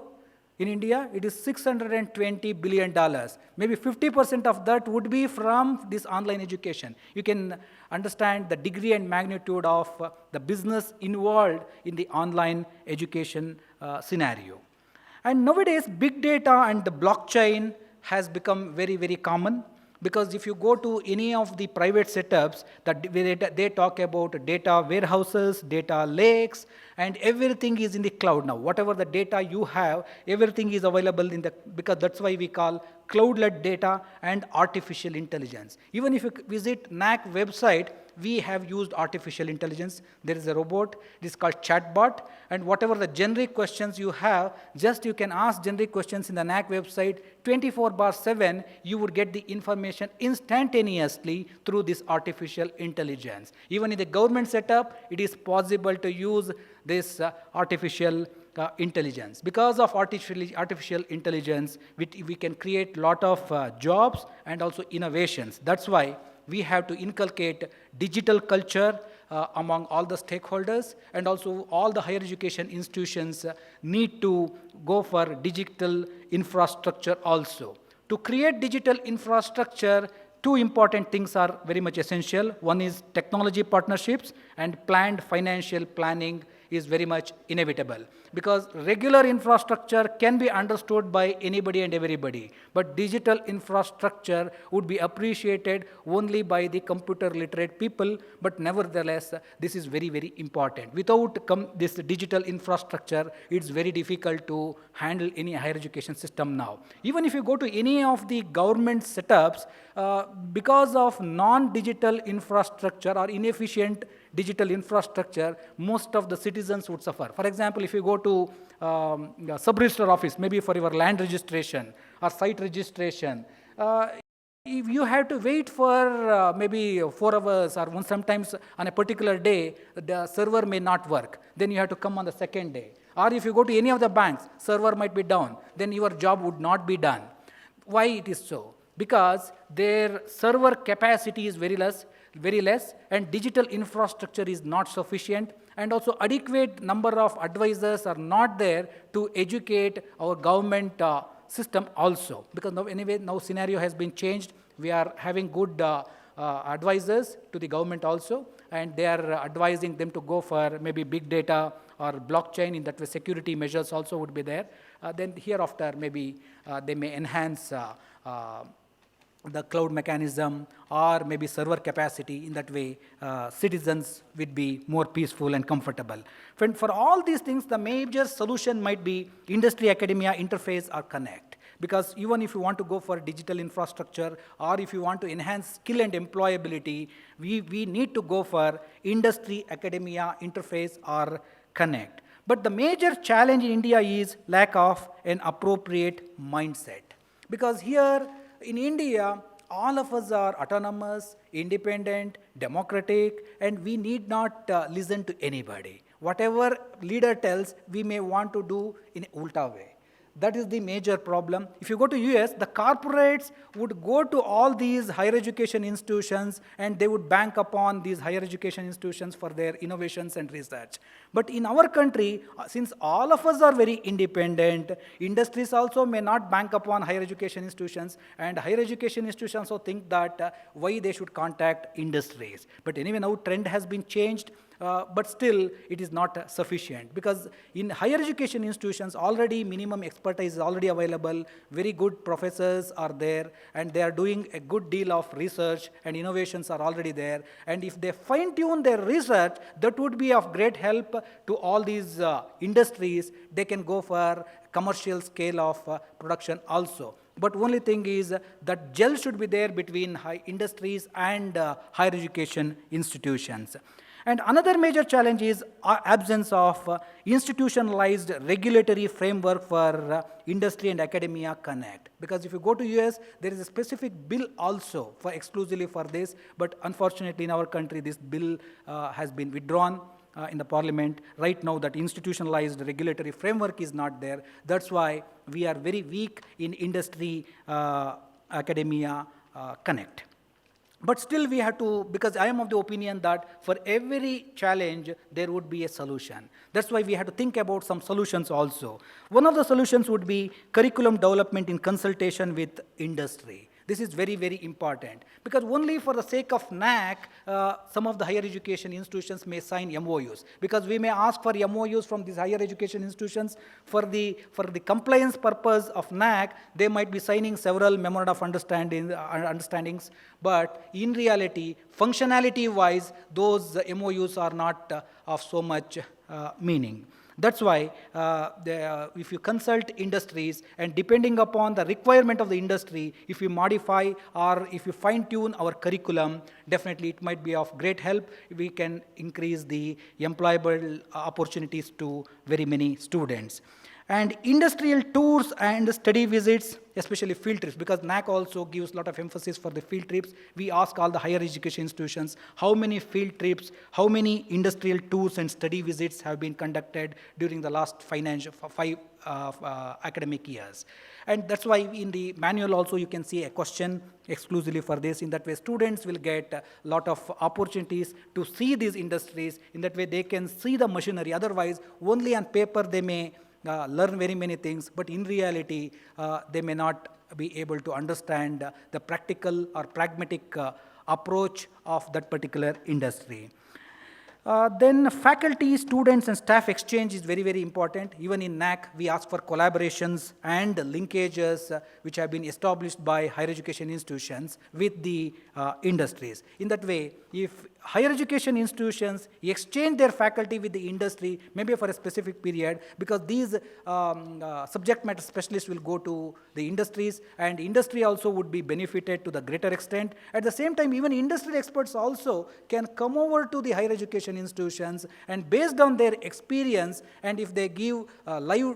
in India? It is $620 billion. Maybe 50% of that would be from this online education. You can understand the degree and magnitude of the business involved in the online education scenario. And nowadays, big data and the blockchain has become very, very common, because if you go to any of the private setups, they talk about data warehouses, data lakes, and everything is in the cloud now. Whatever the data you have, everything is available in the, because that's why we call cloud-led data and artificial intelligence. Even if you visit NAAC website, we have used artificial intelligence. There is a robot, it is called chatbot, and whatever the generic questions you have, just you can ask generic questions in the NAAC website 24/7, you would get the information instantaneously through this artificial intelligence. Even in the government setup, it is possible to use this artificial intelligence. Because of artificial intelligence, we can create a lot of jobs and also innovations. That's why we have to inculcate digital culture among all the stakeholders, and also all the higher education institutions need to go for digital infrastructure also. To create digital infrastructure, two important things are very much essential. One is technology partnerships, and planned financial planning is very much inevitable, because regular infrastructure can be understood by anybody and everybody, but digital infrastructure would be appreciated only by the computer literate people. But nevertheless, this is very, very important. Without this digital infrastructure, it's very difficult to handle any higher education system now. Even if you go to any of the government setups, because of non-digital infrastructure or inefficient digital infrastructure, most of the citizens would suffer. For example, if you go to sub-register office, maybe for your land registration or site registration, if you have to wait for maybe 4 hours or sometimes on a particular day, the server may not work. Then you have to come on the second day. Or if you go to any of the banks, server might be down. Then your job would not be done. Why it is so? Because their server capacity is very less, and digital infrastructure is not sufficient, and also adequate number of advisors are not there to educate our government system also. Because now scenario has been changed. We are having good advisors to the government also, and they are advising them to go for maybe big data or blockchain. In that way, security measures also would be there. Then hereafter, maybe they may enhance the cloud mechanism or maybe server capacity. In that way, citizens would be more peaceful and comfortable. For all these things, the major solution might be industry-academia interface or connect. Because even if you want to go for digital infrastructure, or if you want to enhance skill and employability, we need to go for industry-academia interface or connect. But the major challenge in India is lack of an appropriate mindset. Because here, in India, all of us are autonomous, independent, democratic, and we need not listen to anybody. Whatever leader tells, we may want to do in an ulta way. That is the major problem. If you go to US, the corporates would go to all these higher education institutions and they would bank upon these higher education institutions for their innovations and research. But in our country, since all of us are very independent, industries also may not bank upon higher education institutions, and higher education institutions also think that why they should contact industries. But anyway, now trend has been changed. but still it is not sufficient, because in higher education institutions already minimum expertise is already available, very good professors are there, and they are doing a good deal of research, and innovations are already there. And if they fine-tune their research, that would be of great help to all these industries. They can go for commercial scale of production also. But only thing is that gel should be there between high industries and higher education institutions. And another major challenge is absence of institutionalized regulatory framework for industry and academia connect. Because if you go to US, there is a specific bill also for exclusively for this, but unfortunately in our country, this bill has been withdrawn in the parliament. Right now, that institutionalized regulatory framework is not there. That's why we are very weak in industry academia connect. But still we have to, because I am of the opinion that for every challenge, there would be a solution. That's why we have to think about some solutions also. One of the solutions would be curriculum development in consultation with industry. This is very, very important, because only for the sake of NAAC, some of the higher education institutions may sign MOUs, because we may ask for MOUs from these higher education institutions for the compliance purpose of NAAC. They might be signing several memoranda of understandings, but in reality, functionality-wise, those MOUs are not of so much meaning. That's why if you consult industries, and depending upon the requirement of the industry, if you modify or if you fine-tune our curriculum, definitely it might be of great help. We can increase the employable opportunities to very many students. And industrial tours and study visits, especially field trips, because NAAC also gives a lot of emphasis for the field trips. We ask all the higher education institutions how many field trips, how many industrial tours and study visits have been conducted during the last five academic years. And that's why in the manual also you can see a question exclusively for this. In that way, students will get a lot of opportunities to see these industries. In that way, they can see the machinery. Otherwise, only on paper they may learn very many things, but in reality, they may not be able to understand the practical or pragmatic approach of that particular industry. Then faculty, students, and staff exchange is very, very important. Even in NAAC, we ask for collaborations and linkages which have been established by higher education institutions with the industries. In that way, if higher education institutions exchange their faculty with the industry, maybe for a specific period, because these subject matter specialists will go to the industries, and industry also would be benefited to the greater extent. At the same time, even industry experts also can come over to the higher education institutions, and based on their experience, and if they give live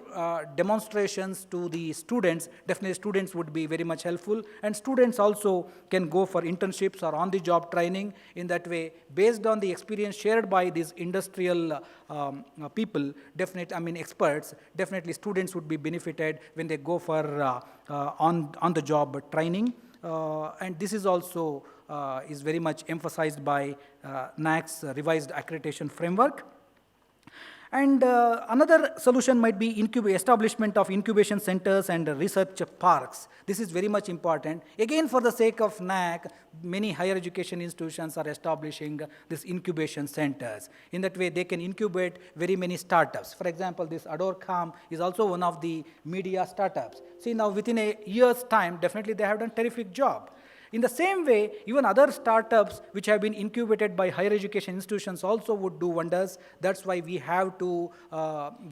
demonstrations to the students, definitely students would be very much helpful, and students also can go for internships or on-the-job training. In that way, based on the experience shared by these industrial people, experts, definitely students would be benefited when they go for on-the-job training. And this is also is very much emphasized by NAAC's revised accreditation framework. And another solution might be establishment of incubation centers and research parks. This is very much important. Again, for the sake of NAAC, many higher education institutions are establishing these incubation centers. In that way, they can incubate very many startups. For example, this ArdorComm is also one of the media startups. See, now within a year's time, definitely they have done a terrific job. In the same way, even other startups which have been incubated by higher education institutions also would do wonders. That's why we have to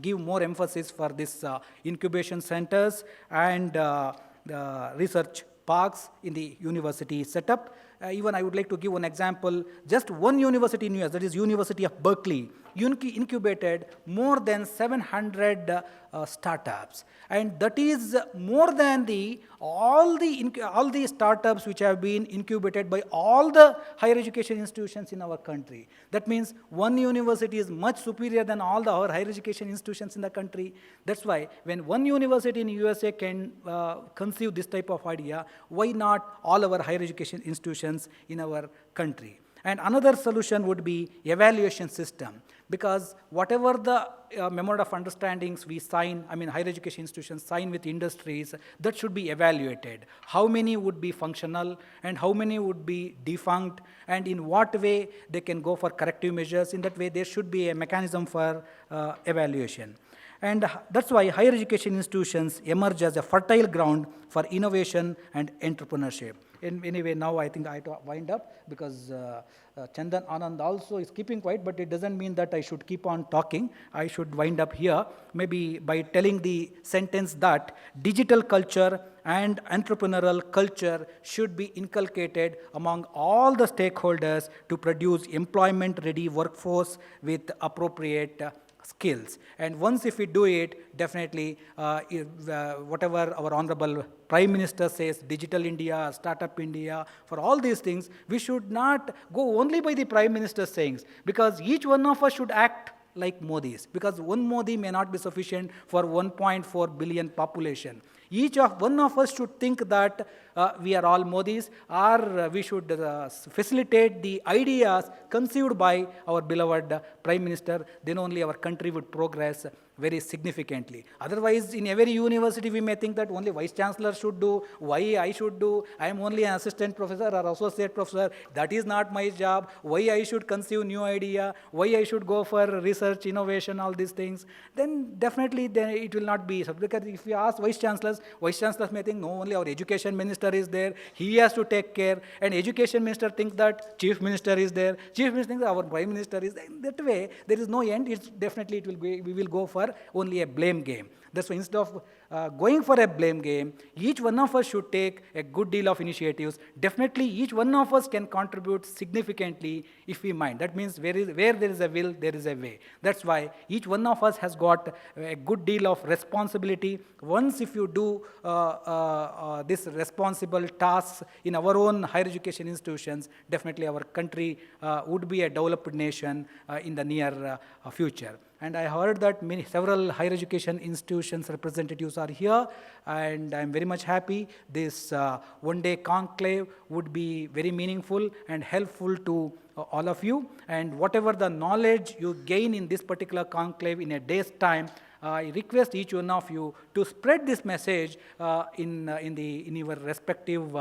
give more emphasis for this incubation centers and research parks in the university setup. Even I would like to give one example. Just one university in US, that is University of Berkeley, incubated more than 700 startups, and that is more than all the startups which have been incubated by all the higher education institutions in our country. That means one university is much superior than all the other higher education institutions in the country. That's why when one university in USA can conceive this type of idea, why not all our higher education institutions in our country? And another solution would be evaluation system, because whatever the memorandum of understandings we sign, higher education institutions sign with industries, that should be evaluated. How many would be functional and how many would be defunct, and in what way they can go for corrective measures. In that way, there should be a mechanism for evaluation. And that's why higher education institutions emerge as a fertile ground for innovation and entrepreneurship. Anyway, now I think I have to wind up, because Chandan Anand also is keeping quiet, but it doesn't mean that I should keep on talking. I should wind up here, maybe by telling the sentence that digital culture and entrepreneurial culture should be inculcated among all the stakeholders to produce employment-ready workforce with appropriate skills. And once if we do it, definitely whatever our Honorable Prime Minister says, Digital India, Startup India, for all these things, we should not go only by the Prime Minister's sayings, because each one of us should act like Modis, because one Modi may not be sufficient for 1.4 billion population. Each one of us should think that we are all Modis, or we should facilitate the ideas conceived by our beloved Prime Minister. Then only our country would progress very significantly. Otherwise, in every university, we may think that only Vice Chancellor should do, why I should do, I am only an assistant professor or associate professor, that is not my job, why I should conceive new idea, why I should go for research, innovation, all these things. Then definitely it will not be, because if you ask Vice Chancellors may think, no, only our Education Minister is there, he has to take care, and Education Minister thinks that Chief Minister is there, Chief Minister thinks our Prime Minister is there. In that way, there is no end. We will go for only a blame game. That's why instead of going for a blame game, each one of us should take a good deal of initiatives. Definitely, each one of us can contribute significantly if we mind. That means where there is a will, there is a way. That's why each one of us has got a good deal of responsibility. Once if you do this responsible tasks in our own higher education institutions, definitely our country would be a developed nation in the near future. And I heard that several higher education institutions representatives are here, and I'm very much happy. This one-day conclave would be very meaningful and helpful to all of you. And whatever the knowledge you gain in this particular conclave in a day's time, I request each one of you to spread this message in your respective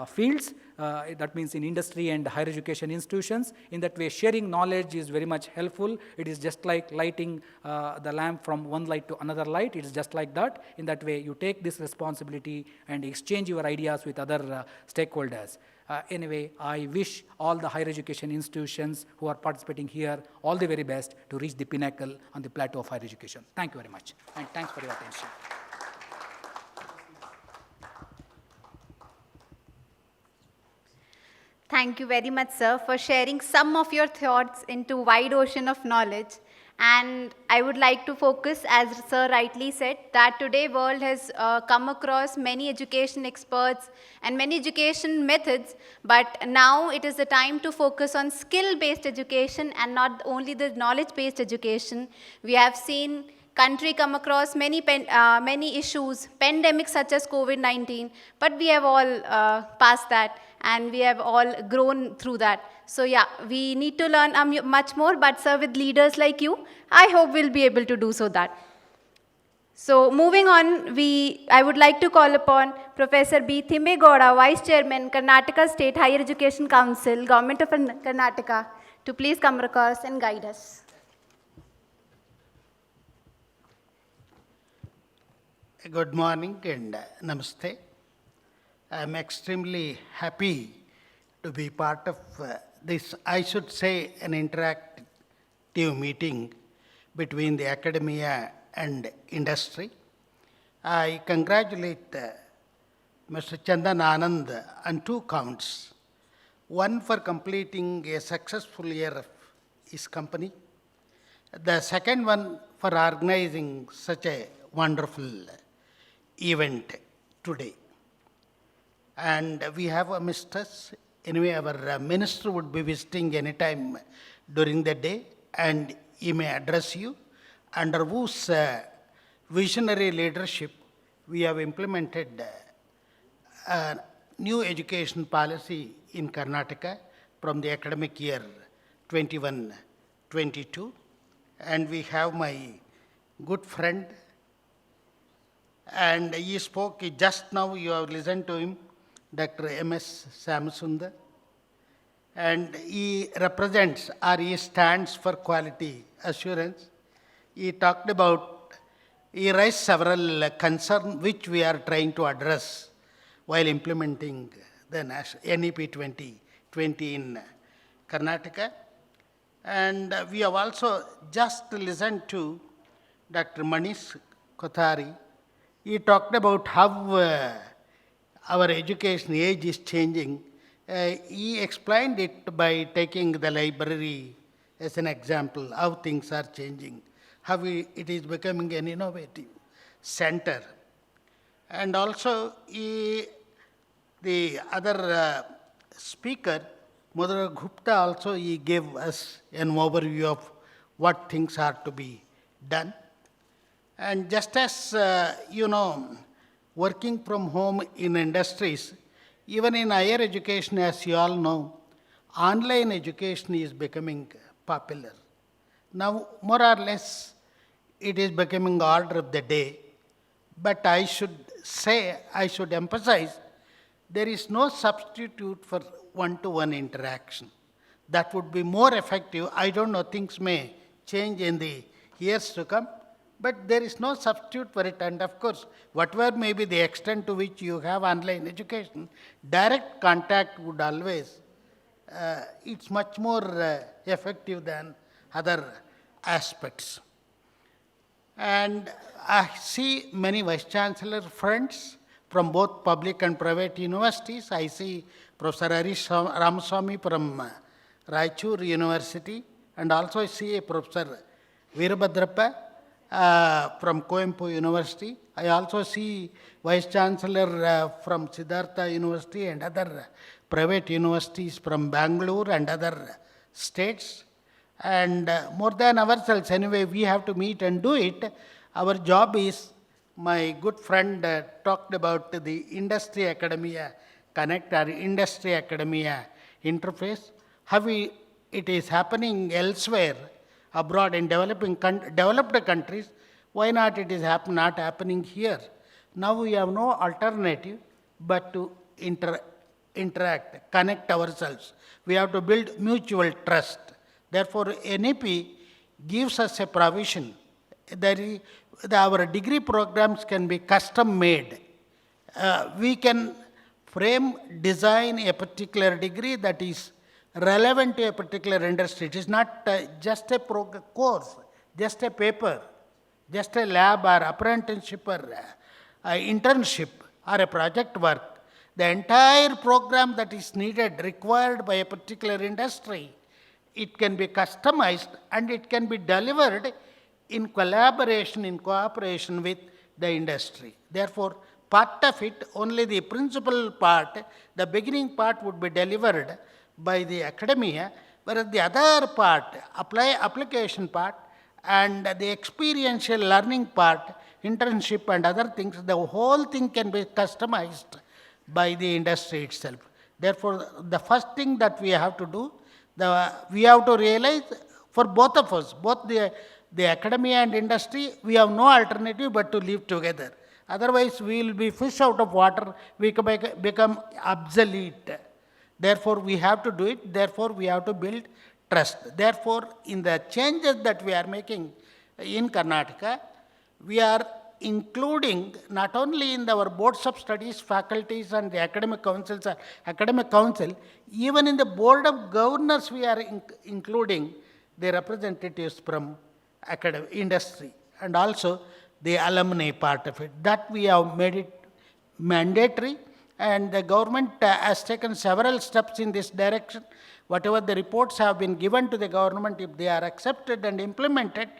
fields. That means in industry and higher education institutions. In that way, sharing knowledge is very much helpful. It is just like lighting the lamp from one light to another light. It is just like that. In that way, you take this responsibility and exchange your ideas with other stakeholders. Anyway, I wish all the higher education institutions who are participating here all the very best to reach the pinnacle on the plateau of higher education. Thank you very much, and thanks for your attention. Thank you very much, sir, for sharing some of your thoughts into wide ocean of knowledge. And I would like to focus, as sir rightly said, that today world has come across many education experts and many education methods, but now it is the time to focus on skill-based education and not only the knowledge-based education. We have seen country come across many issues, pandemics such as COVID-19, but we have all passed that and we have all grown through that. So yeah, we need to learn much more, but sir, with leaders like you, I hope we'll be able to do so that. So moving on, I would like to call upon Professor B. Thimme Gowda, Vice Chairman, Karnataka State Higher Education Council, Government of Karnataka, to please come across and guide us. Good morning and namaste. I am extremely happy to be part of this, I should say, an interactive meeting between the academia and industry. I congratulate Mr. Chandan Anand on two counts. One for completing a successful year of his company. The second one for organizing such a wonderful event today. And we have missed us. Anyway, our minister would be visiting anytime during the day, and he may address you, under whose visionary leadership we have implemented a new education policy in Karnataka, from the academic year 21-22. And we have my good friend, and he spoke just now, you have listened to him, Dr. M.S. Shyamasundar. And he represents, or he stands for quality assurance. He talked about, he raised several concerns which we are trying to address while implementing the NEP 2020 in Karnataka. And we have also just listened to Dr. Manish Kothari. He talked about how our education age is changing. He explained it by taking the library as an example, how things are changing, how it is becoming an innovative center. And also, the other speaker, Madhur Gupta, also he gave us an overview of what things are to be done. And just as, working from home in industries, even in higher education, as you all know, online education is becoming popular. Now, more or less, it is becoming order of the day. But I should emphasize, there is no substitute for one-to-one interaction. That would be more effective. I don't know, things may change in the years to come, but there is no substitute for it. And of course, whatever may be the extent to which you have online education, direct contact would always, it's much more effective than other aspects. And I see many Vice-Chancellor friends from both public and private universities. I see Professor Harish Ramaswamy from Raichur University, and also I see Professor Veerabhadrappa from Coimbatore University. I also see Vice-Chancellor from Siddhartha University and other private universities from Bangalore and other states. And more than ourselves, anyway, we have to meet and do it. Our job is, my good friend talked about the industry academia connect, or industry academia interface, how it is happening elsewhere, abroad in developed countries. Why not it is not happening here? Now we have no alternative but to interact, connect ourselves. We have to build mutual trust. Therefore, NEP gives us a provision. Our degree programs can be custom made. We can design a particular degree that is relevant to a particular industry. It is not just a course, just a paper, just a lab or apprenticeship or internship or a project work. The entire program that is needed, required by a particular industry, it can be customized and it can be delivered in collaboration, in cooperation with the industry. Therefore, part of it, only the principal part, the beginning part would be delivered by the academia, whereas the other part, application part, and the experiential learning part, internship and other things, the whole thing can be customized by the industry itself. Therefore, the first thing that we have to do, we have to realize for both of us, both the academia and industry, we have no alternative but to live together. Otherwise, we will be fish out of water, we can become obsolete. Therefore, we have to do it. Therefore, we have to build trust. Therefore, in the changes that we are making in Karnataka, we are including not only in our boards of studies, faculties and the academic councils, even in the board of governors we are including the representatives from industry and also the alumni part of it. That we have made it mandatory, and the government has taken several steps in this direction. Whatever the reports have been given to the government, if they are accepted and implemented,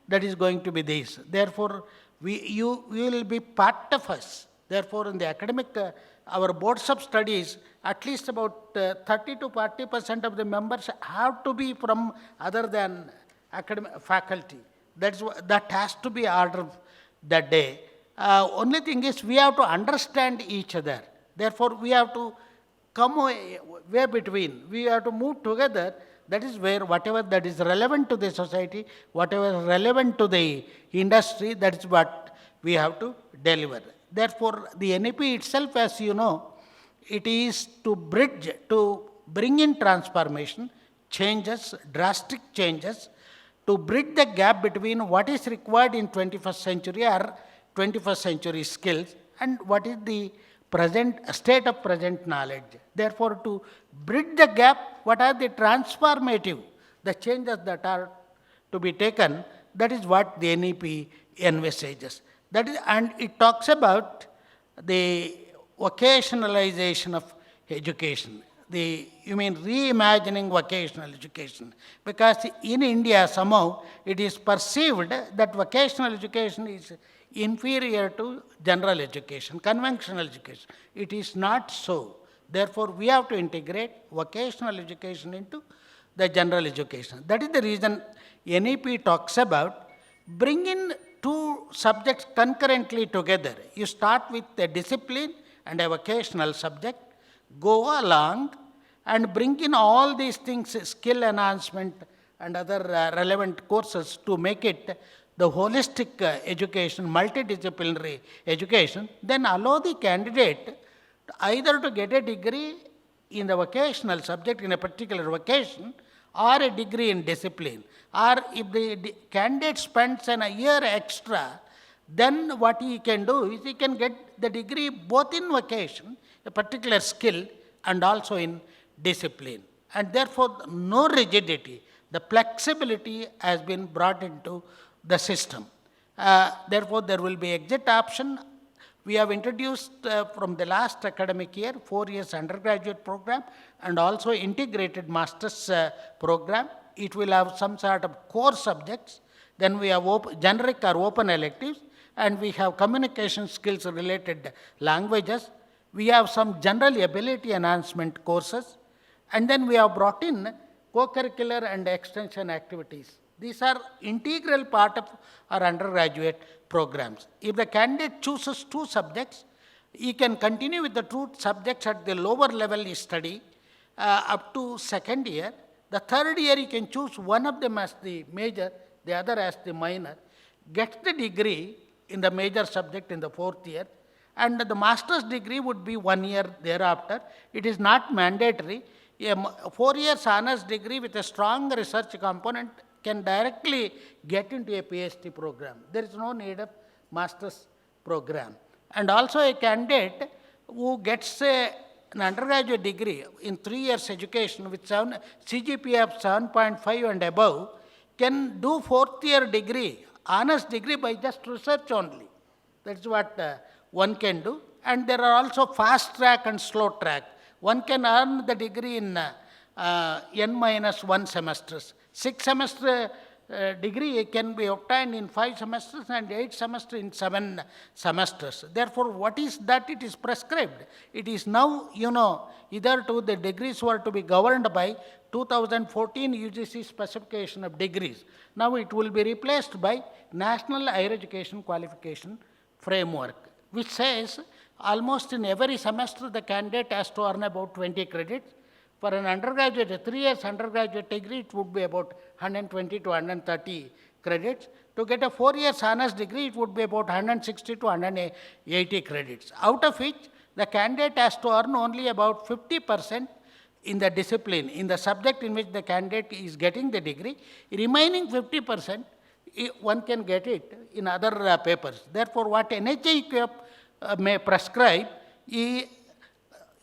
that is going to be this. Therefore, you will be part of us. Therefore, in the academic, our boards of studies, at least about 30 to 40% of the members have to be from other than academic faculty. That has to be order of the day. Only thing is we have to understand each other. Therefore, we have to come way between. We have to move together. That is where whatever that is relevant to the society, whatever is relevant to the industry, that is what we have to deliver. Therefore, the NEP itself, as you know, it is to bridge, to bring in transformation, changes, drastic changes, to bridge the gap between what is required in 21st century or 21st century skills and what is the present state of present knowledge. Therefore, to bridge the gap, what are the transformative, the changes that are to be taken, that is what the NEP envisages. That is, and it talks about the vocationalization of education. You mean reimagining vocational education. Because in India, somehow, it is perceived that vocational education is inferior to general education, conventional education. It is not so. Therefore, we have to integrate vocational education into the general education. That is the reason NEP talks about bringing two subjects concurrently together. You start with a discipline and a vocational subject, go along and bring in all these things, skill enhancement and other relevant courses to make it the holistic education, multidisciplinary education, then allow the candidate either to get a degree in the vocational subject in a particular vocation or a degree in discipline. Or if the candidate spends a year extra, then what he can do is he can get the degree both in vocation, a particular skill, and also in discipline. And therefore, no rigidity, the flexibility has been brought into the system. Therefore, there will be exit option. We have introduced from the last academic year 4 years undergraduate program and also integrated master's program. It will have some sort of core subjects. Then we have generic or open electives, and we have communication skills related languages. We have some general ability enhancement courses, and then we have brought in co-curricular and extension activities. These are integral part of our undergraduate programs. If the candidate chooses two subjects, he can continue with the two subjects at the lower level study up to second year. The third year, he can choose one of them as the major, the other as the minor, gets the degree in the major subject in the fourth year, and the master's degree would be 1 year thereafter. It is not mandatory. A 4 years honors degree with a strong research component can directly get into a PhD program. There is no need of master's program. And also a candidate who gets an undergraduate degree in 3 years education with CGPA of 7.5 and above can do fourth year degree, honors degree by just research only. That's what one can do. And there are also fast track and slow track. One can earn the degree in N-1 semesters. 6 semester degree can be obtained in 5 semesters and 8 semesters in 7 semesters. Therefore, what is that? It is prescribed. It is now, either to the degrees were to be governed by 2014 UGC specification of degrees. Now it will be replaced by National Higher Education Qualification Framework, which says almost in every semester the candidate has to earn about 20 credits. For an undergraduate, a 3 years undergraduate degree, it would be about 120 to 130 credits. To get a 4 years honors degree, it would be about 160 to 180 credits, out of which the candidate has to earn only about 50% in the discipline, in the subject in which the candidate is getting the degree. Remaining 50%, one can get it in other papers. Therefore, what NHIQ may prescribe,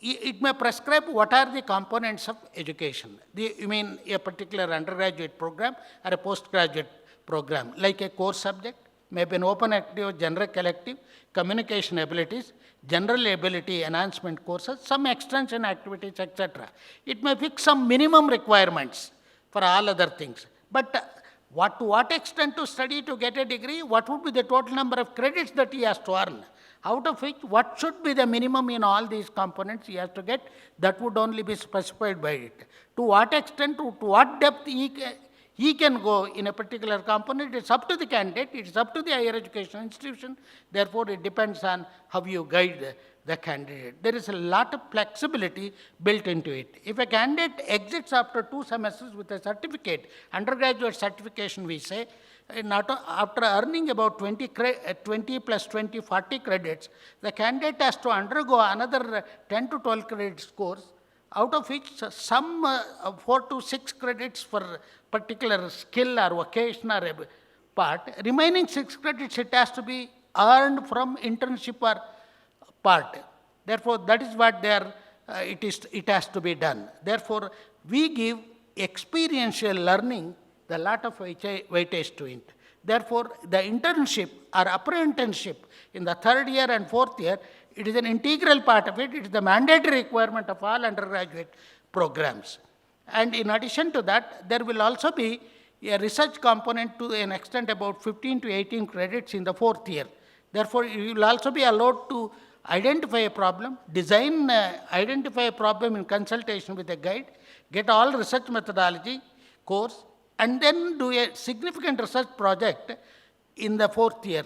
it may prescribe what are the components of education. You mean a particular undergraduate program or a postgraduate program, like a core subject, maybe an open active, generic elective, communication abilities, general ability enhancement courses, some extension activities, etc. It may fix some minimum requirements for all other things. But to what extent to study to get a degree? What would be the total number of credits that he has to earn? Out of which, what should be the minimum in all these components he has to get? That would only be specified by it. To what extent, to what depth he can go in a particular component, it's up to the candidate, it's up to the higher education institution. Therefore, it depends on how you guide the candidate. There is a lot of flexibility built into it. If a candidate exits after 2 semesters with a certificate, undergraduate certification we say, after earning about 20 plus 20, 40 credits, the candidate has to undergo another 10 to 12 credits course, out of which some 4 to 6 credits for particular skill or vocation or part. Remaining 6 credits, it has to be earned from internship or part. Therefore, that is what it has to be done. Therefore, we give experiential learning the lot of weightage to it. Therefore, the internship or apprenticeship in the 3rd year and 4th year, it is an integral part of it. It is the mandatory requirement of all undergraduate programs. And in addition to that, there will also be a research component to an extent about 15 to 18 credits in the 4th year. Therefore, you will also be allowed to identify a problem, identify a problem in consultation with a guide, get all research methodology course, and then do a significant research project in the 4th year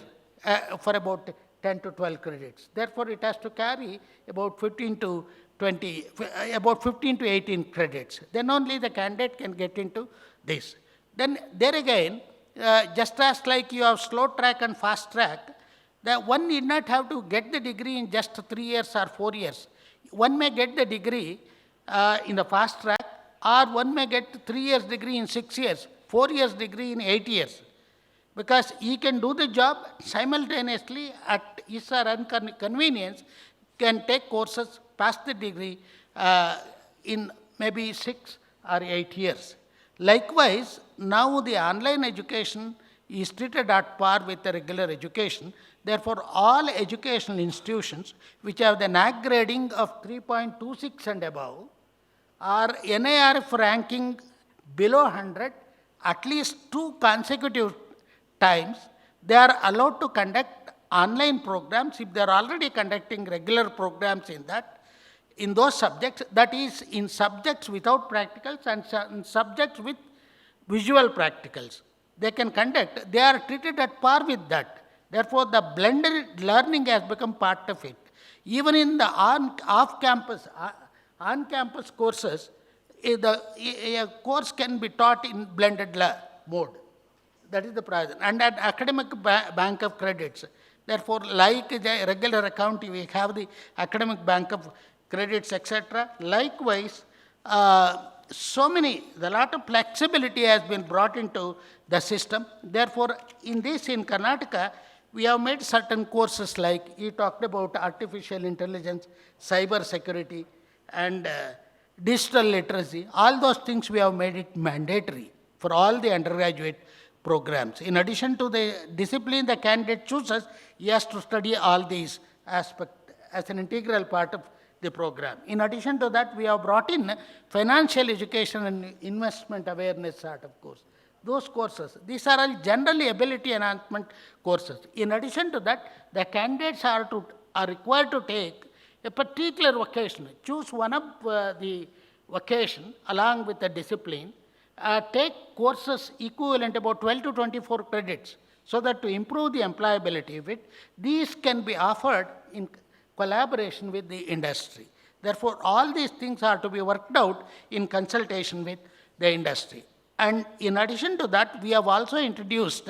for about 10 to 12 credits. Therefore, it has to carry about 15 to 18 credits. Then only the candidate can get into this. Then there again, just as like you have slow track and fast track, that one need not have to get the degree in just 3 years or 4 years. One may get the degree in the fast track, or one may get 3 years degree in 6 years, 4 years degree in 8 years. Because he can do the job simultaneously at his or her convenience, can take courses, pass the degree in maybe 6 or 8 years. Likewise, now the online education is treated at par with the regular education. Therefore, all educational institutions which have the NAAC grading of 3.26 and above, or NARF ranking below 100, at least 2 consecutive times, they are allowed to conduct online programs if they are already conducting regular programs in those subjects, that is in subjects without practicals and in subjects with visual practicals. They can conduct, they are treated at par with that. Therefore, the blended learning has become part of it. Even in the on-campus courses, a course can be taught in blended mode. That is the prize. And an academic bank of credits. Therefore, like the regular accounting, we have the academic bank of credits, etc. Likewise, the lot of flexibility has been brought into the system. Therefore, in Karnataka, we have made certain courses like you talked about artificial intelligence, cyber security, and digital literacy. All those things we have made it mandatory for all the undergraduate programs. In addition to the discipline the candidate chooses, he has to study all these aspects as an integral part of the program. In addition to that, we have brought in financial education and investment awareness sort of course. Those courses, these are all generally ability enhancement courses. In addition to that, the candidates are required to take a particular vocation, choose one of the vocation along with the discipline, take courses equivalent about 12 to 24 credits, so that to improve the employability of it, these can be offered in collaboration with the industry. Therefore, all these things are to be worked out in consultation with the industry. And in addition to that, we have also introduced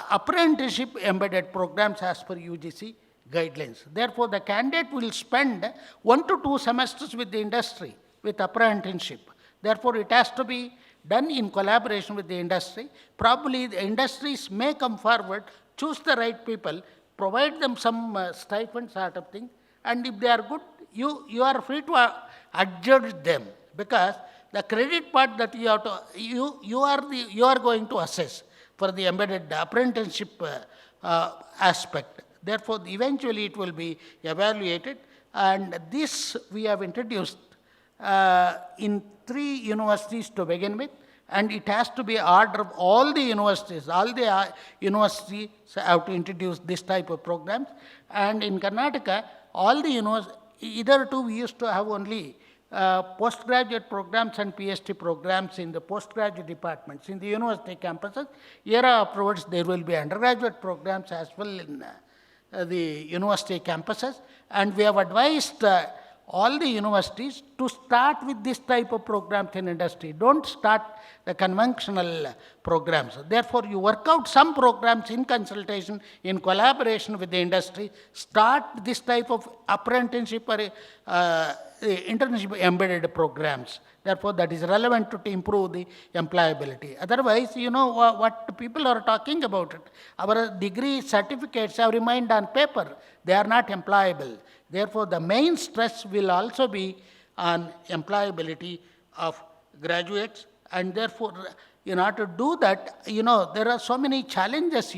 apprenticeship embedded programs as per UGC guidelines. Therefore, the candidate will spend 1 to 2 semesters with the industry with apprenticeship. Therefore, it has to be done in collaboration with the industry. Probably the industries may come forward, choose the right people, provide them some stipend sort of thing, and if they are good, you are free to adjudge them, because the credit part that you have to, you are going to assess for the embedded apprenticeship aspect. Therefore, eventually it will be evaluated, and this we have introduced in 3 universities to begin with, and it has to be order of all the universities. All the universities have to introduce this type of programs, and in Karnataka, all the universities, hitherto we used to have only postgraduate programs and PhD programs in the postgraduate departments in the university campuses. Year afterwards, there will be undergraduate programs as well in the university campuses, and we have advised all the universities to start with this type of programs in industry. Don't start the conventional programs. Therefore, you work out some programs in consultation, in collaboration with the industry. Start this type of apprenticeship or internship embedded programs. Therefore, that is relevant to improve the employability. Otherwise, you know what people are talking about it. Our degree certificates have remained on paper. They are not employable. Therefore, the main stress will also be on employability of graduates. And therefore, in order to do that, there are so many challenges,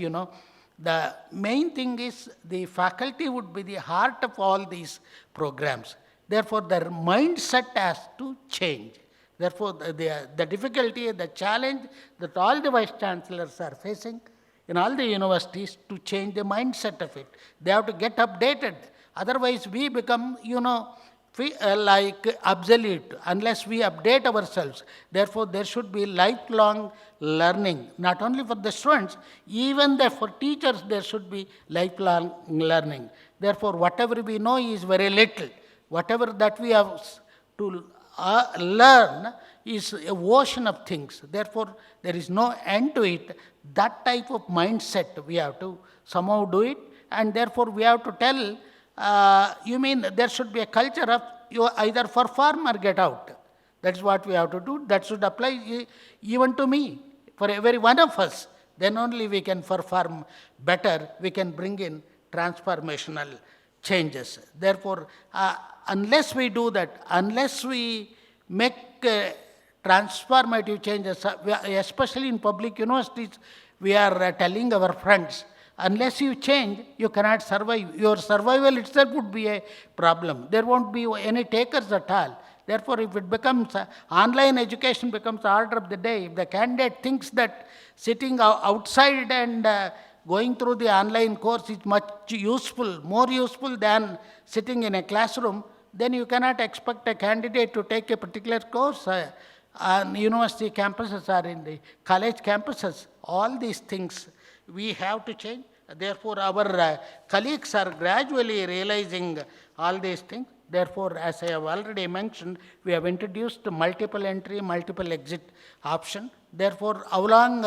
The main thing is the faculty would be the heart of all these programs. Therefore, their mindset has to change. Therefore, the difficulty, the challenge that all the vice chancellors are facing in all the universities to change the mindset of it. They have to get updated. Otherwise, we become, like obsolete unless we update ourselves. Therefore, there should be lifelong learning, not only for the students, even for teachers, there should be lifelong learning. Therefore, whatever we know is very little. Whatever that we have to learn is a ocean of things. Therefore, there is no end to it. That type of mindset, we have to somehow do it. And therefore, we have to tell, you mean there should be a culture of you either perform or get out. That is what we have to do. That should apply even to me, for every one of us. Then only we can perform better. We can bring in transformational changes. Therefore, unless we do that, unless we make transformative changes, especially in public universities, we are telling our friends, unless you change, you cannot survive. Your survival itself would be a problem. There won't be any takers at all. Therefore, if it becomes, online education becomes the order of the day, if the candidate thinks that sitting outside and going through the online course is much useful, more useful than sitting in a classroom, then you cannot expect a candidate to take a particular course on university campuses or in the college campuses. All these things we have to change. Therefore, our colleagues are gradually realizing all these things. Therefore, as I have already mentioned, we have introduced multiple entry, multiple exit option. Therefore, how long,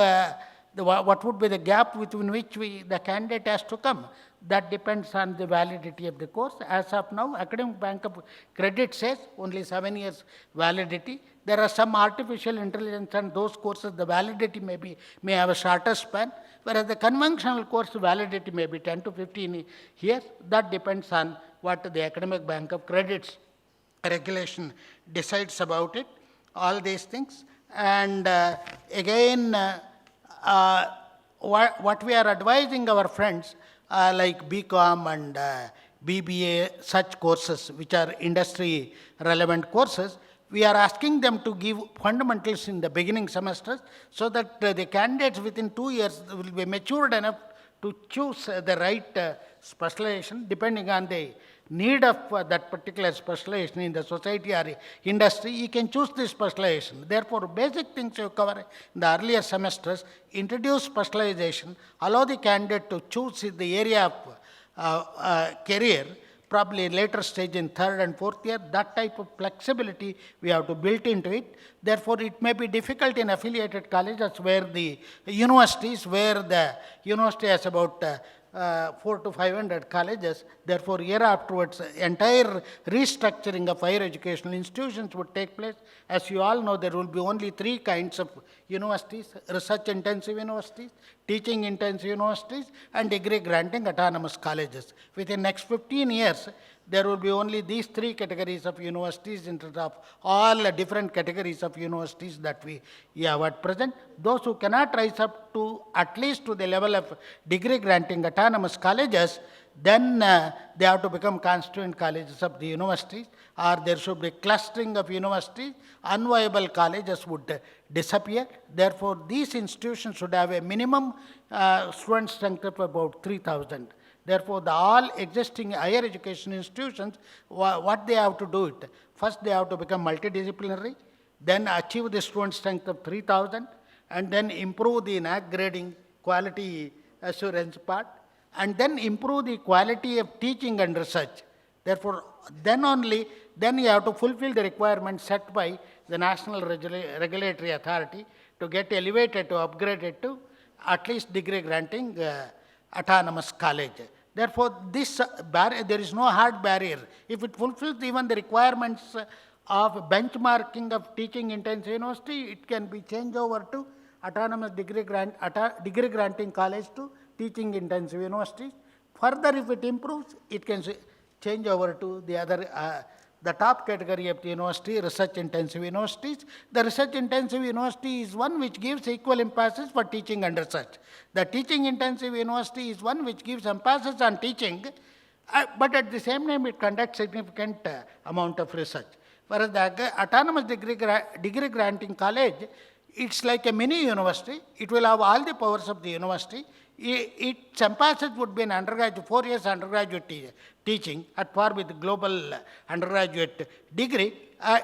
what would be the gap within which the candidate has to come? That depends on the validity of the course. As of now, Academic Bank of Credit says only 7 years validity. There are some artificial intelligence and those courses, the validity may have a shorter span, whereas the conventional course validity may be 10 to 15 years. That depends on what the Academic Bank of Credit's regulation decides about it, all these things. And again, what we are advising our friends, like BCom and BBA, such courses which are industry relevant courses, we are asking them to give fundamentals in the beginning semesters so that the candidates within 2 years will be matured enough to choose the right specialization depending on the need of that particular specialization in the society or industry. You can choose this specialization. Therefore, basic things you cover in the earlier semesters, introduce specialization, allow the candidate to choose the area of career, probably later stage in third and fourth year. That type of flexibility we have to build into it. Therefore, it may be difficult in affiliated colleges where the universities, where the university has about 400 to 500 colleges. Therefore, year afterwards, entire restructuring of higher educational institutions would take place. As you all know, there will be only 3 kinds of universities: research-intensive universities, teaching-intensive universities, and degree-granting autonomous colleges. Within next 15 years, there will be only these 3 categories of universities instead of all different categories of universities that we have at present. Those who cannot rise up to at least to the level of degree-granting autonomous colleges, then they have to become constituent colleges of the universities, or there should be clustering of universities. Unviable colleges would disappear. Therefore, these institutions should have a minimum student strength of about 3,000. Therefore, all existing higher education institutions, what they have to do it? First, they have to become multidisciplinary, then achieve the student strength of 3,000, and then improve the NAAC grading quality assurance part. and then improve the quality of teaching and research. Therefore, then you have to fulfill the requirements set by the National Regulatory Authority to get elevated, to upgraded to at least degree granting autonomous college. Therefore, there is no hard barrier. If it fulfills even the requirements of benchmarking of teaching intensive university, it can be changed over to autonomous degree granting college to teaching intensive universities. Further, if it improves, it can change over to the other, the top category of the university, research intensive universities. The research intensive university is one which gives equal emphasis for teaching and research. The teaching intensive university is one which gives emphasis on teaching, but at the same time it conducts significant amount of research. Whereas the autonomous degree granting college, it's like a mini university. It will have all the powers of the university. Its emphasis would be an undergraduate, 4 years undergraduate teaching at par with global undergraduate degree.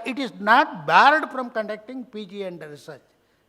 It is not barred from conducting PG and research.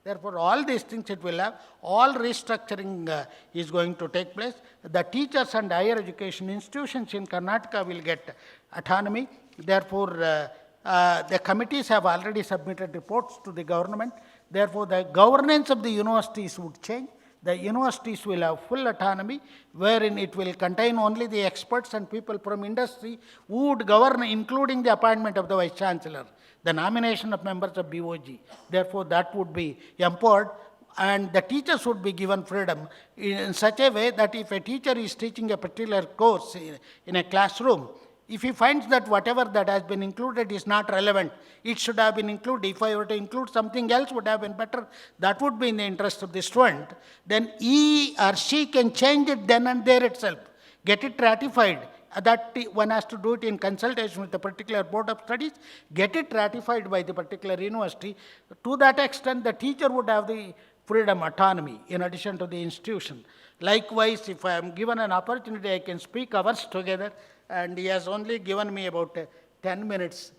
Therefore, all these things it will have. All restructuring is going to take place. The teachers and higher education institutions in Karnataka will get autonomy. Therefore, the committees have already submitted reports to the government. Therefore, the governance of the universities would change. The universities will have full autonomy, wherein it will contain only the experts and people from industry who would govern, including the appointment of the Vice Chancellor, the nomination of members of BOG. Therefore, that would be empowered, and the teachers would be given freedom in such a way that if a teacher is teaching a particular course in a classroom, if he finds that whatever that has been included is not relevant, it should have been included. If I were to include something else, would have been better. That would be in the interest of the student. Then he or she can change it then and there itself, get it ratified. That one has to do it in consultation with the particular board of studies, get it ratified by the particular university. To that extent, the teacher would have the freedom, autonomy, in addition to the institution. Likewise, if I am given an opportunity, I can speak hours together, and he has only given me about 10 minutes.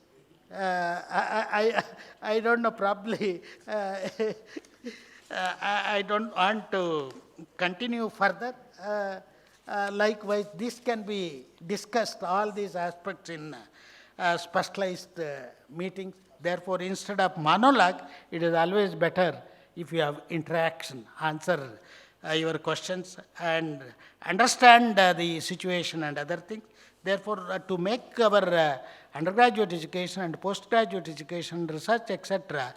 I don't know, probably I don't want to continue further. Likewise, this can be discussed, all these aspects in specialized meetings. Therefore, instead of monologue, it is always better if you have interaction, answer your questions and understand the situation and other things. Therefore, to make our undergraduate education and postgraduate education, research, etc.,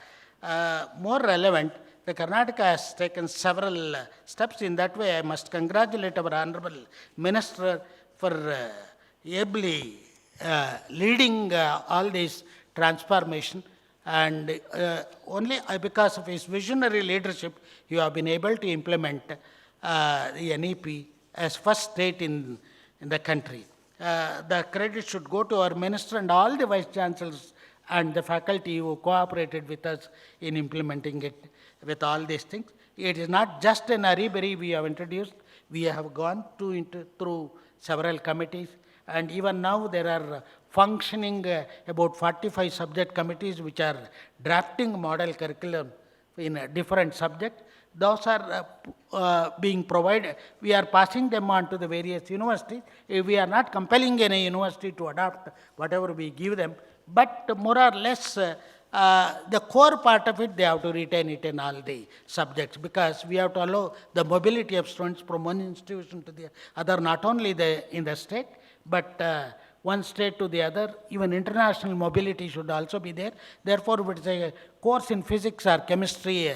more relevant, the Karnataka has taken several steps. In that way, I must congratulate our Honorable Minister for ably leading all this transformation, and only because of his visionary leadership, you have been able to implement the NEP as first state in the country. The credit should go to our minister and all the vice chancellors and the faculty who cooperated with us in implementing it with all these things. It is not just an hurry-burry we have introduced. We have gone through several committees, and even now there are functioning about 45 subject committees which are drafting model curriculum in a different subject. Those are being provided. We are passing them on to the various universities. We are not compelling any university to adopt whatever we give them, but more or less the core part of it, they have to retain it in all the subjects, because we have to allow the mobility of students from one institution to the other, not only in the state, but one state to the other. Even international mobility should also be there. Therefore, if it's a course in physics or chemistry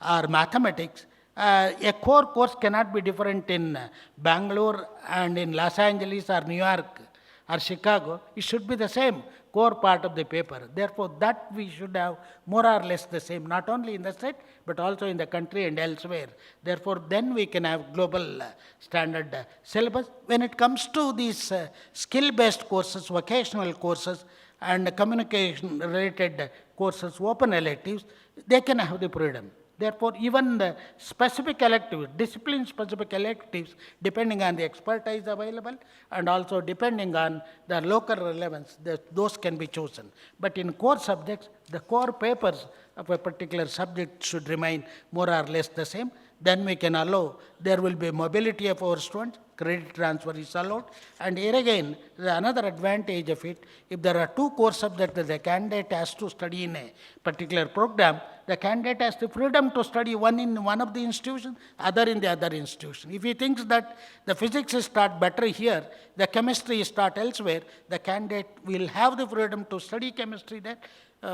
or mathematics, a core course cannot be different in Bangalore and in Los Angeles or New York or Chicago. It should be the same core part of the paper. Therefore, that we should have more or less the same, not only in the state, but also in the country and elsewhere. Therefore, then we can have global standard syllabus. When it comes to these skill-based courses, vocational courses, and communication-related courses, open electives, they can have the freedom. Therefore, even the specific electives, discipline-specific electives, depending on the expertise available and also depending on the local relevance, those can be chosen. But in core subjects, the core papers of a particular subject should remain more or less the same. Then we can allow, there will be mobility of our students. credit transfer is allowed. And here again, another advantage of it, if there are 2 core subjects that the candidate has to study in a particular program, the candidate has the freedom to study one in one of the institutions, other in the other institution. If he thinks that the physics is taught better here, the chemistry is taught elsewhere, the candidate will have the freedom to study chemistry there,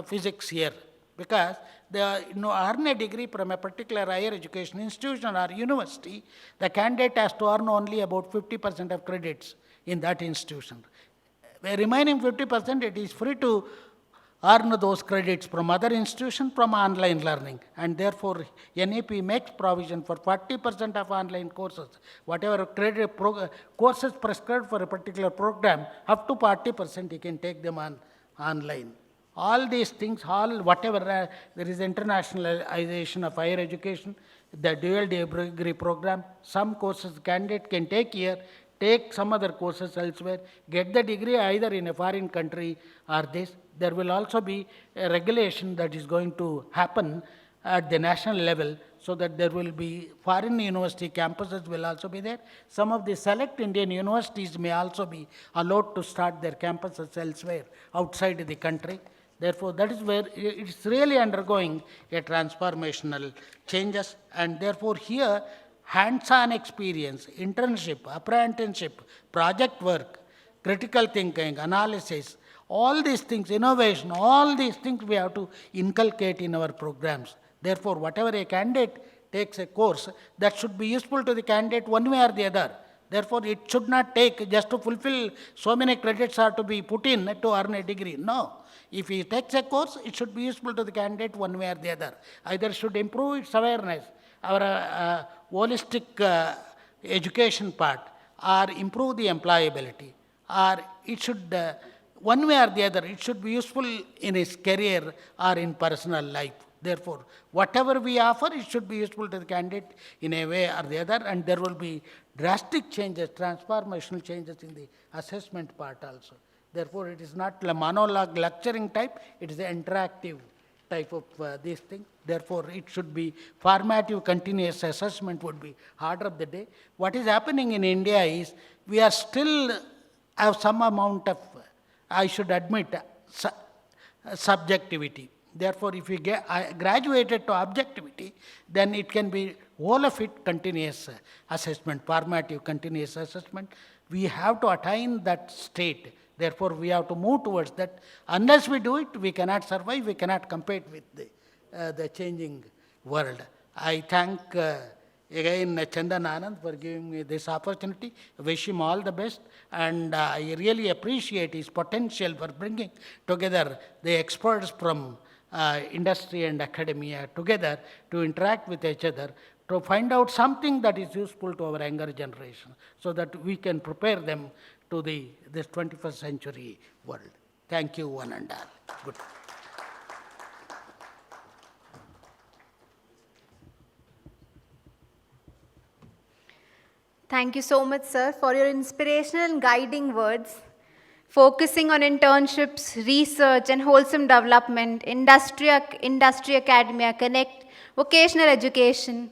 physics here. Because earn a degree from a particular higher education institution or university, the candidate has to earn only about 50% of credits in that institution. The remaining 50%, it is free to earn those credits from other institutions, from online learning. And therefore, NAP makes provision for 40% of online courses. Whatever courses prescribed for a particular program, up to 40% you can take them online. All these things, whatever there is internationalization of higher education, the dual degree program, some courses candidate can take here, take some other courses elsewhere, get the degree either in a foreign country or this. There will also be a regulation that is going to happen at the national level, so that there will be foreign university campuses will also be there. Some of the select Indian universities may also be allowed to start their campuses elsewhere, outside the country. Therefore, that is where it's really undergoing a transformational changes, and therefore here hands-on experience, internship, apprenticeship, project work, critical thinking, analysis, all these things, innovation, all these things we have to inculcate in our programs. Therefore, whatever a candidate takes a course, that should be useful to the candidate one way or the other. Therefore, it should not take just to fulfill so many credits are to be put in to earn a degree. No. If he takes a course, it should be useful to the candidate one way or the other. Either should improve its awareness, our holistic education part, or improve the employability, or it should, one way or the other, it should be useful in his career or in personal life. Therefore, whatever we offer, it should be useful to the candidate in a way or the other, and there will be drastic changes, transformational changes in the assessment part also. Therefore, it is not a monologue lecturing type, it is an interactive type of this thing. Therefore, it should be formative continuous assessment would be order of the day. What is happening in India is, we are still have some amount of, I should admit, subjectivity. Therefore, if we graduated to objectivity, then it can be whole of it continuous assessment, formative continuous assessment. We have to attain that state. Therefore, we have to move towards that. Unless we do it, we cannot survive, we cannot compete with the changing world. I thank again Chandan Anand for giving me this opportunity. I wish him all the best, and I really appreciate his potential for bringing together the experts from industry and academia together to interact with each other, to find out something that is useful to our younger generation, so that we can prepare them to this 21st century world. Thank you, one and all. Good. Thank you so much, sir, for your inspirational and guiding words. Focusing on internships, research, and wholesome development, industry academia connect, vocational education,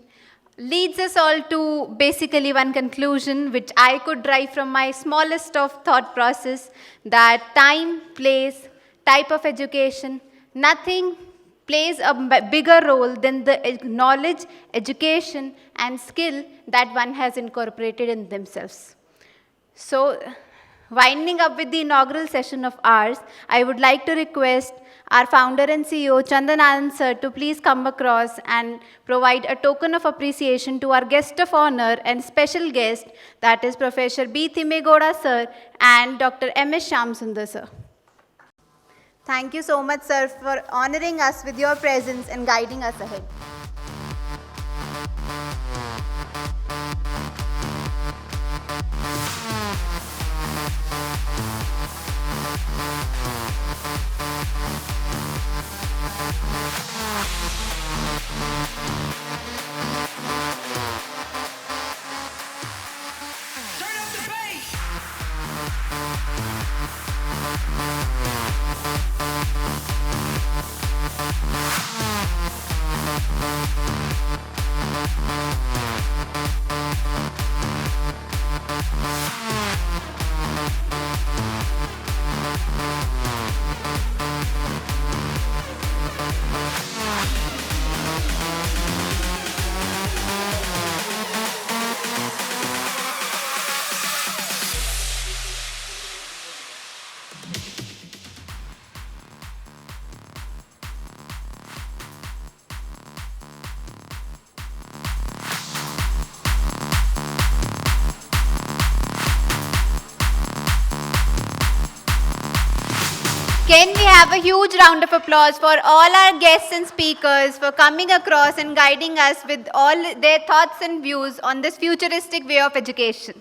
leads us all to basically one conclusion, which I could derive from my smallest of thought process, that time, place, type of education, nothing plays a bigger role than the knowledge, education, and skill that one has incorporated in themselves. So, winding up with the inaugural session of ours, I would like to request our founder and CEO, Chandan Anand sir, to please come across and provide a token of appreciation to our guest of honor and special guest, that is Professor B. Thimme Gowda sir and Dr. M.S. Shyamasundar sir. Thank you so much, sir, for honoring us with your presence and guiding us ahead. have a huge round of applause for all our guests and speakers for coming across and guiding us with all their thoughts and views on this futuristic way of education.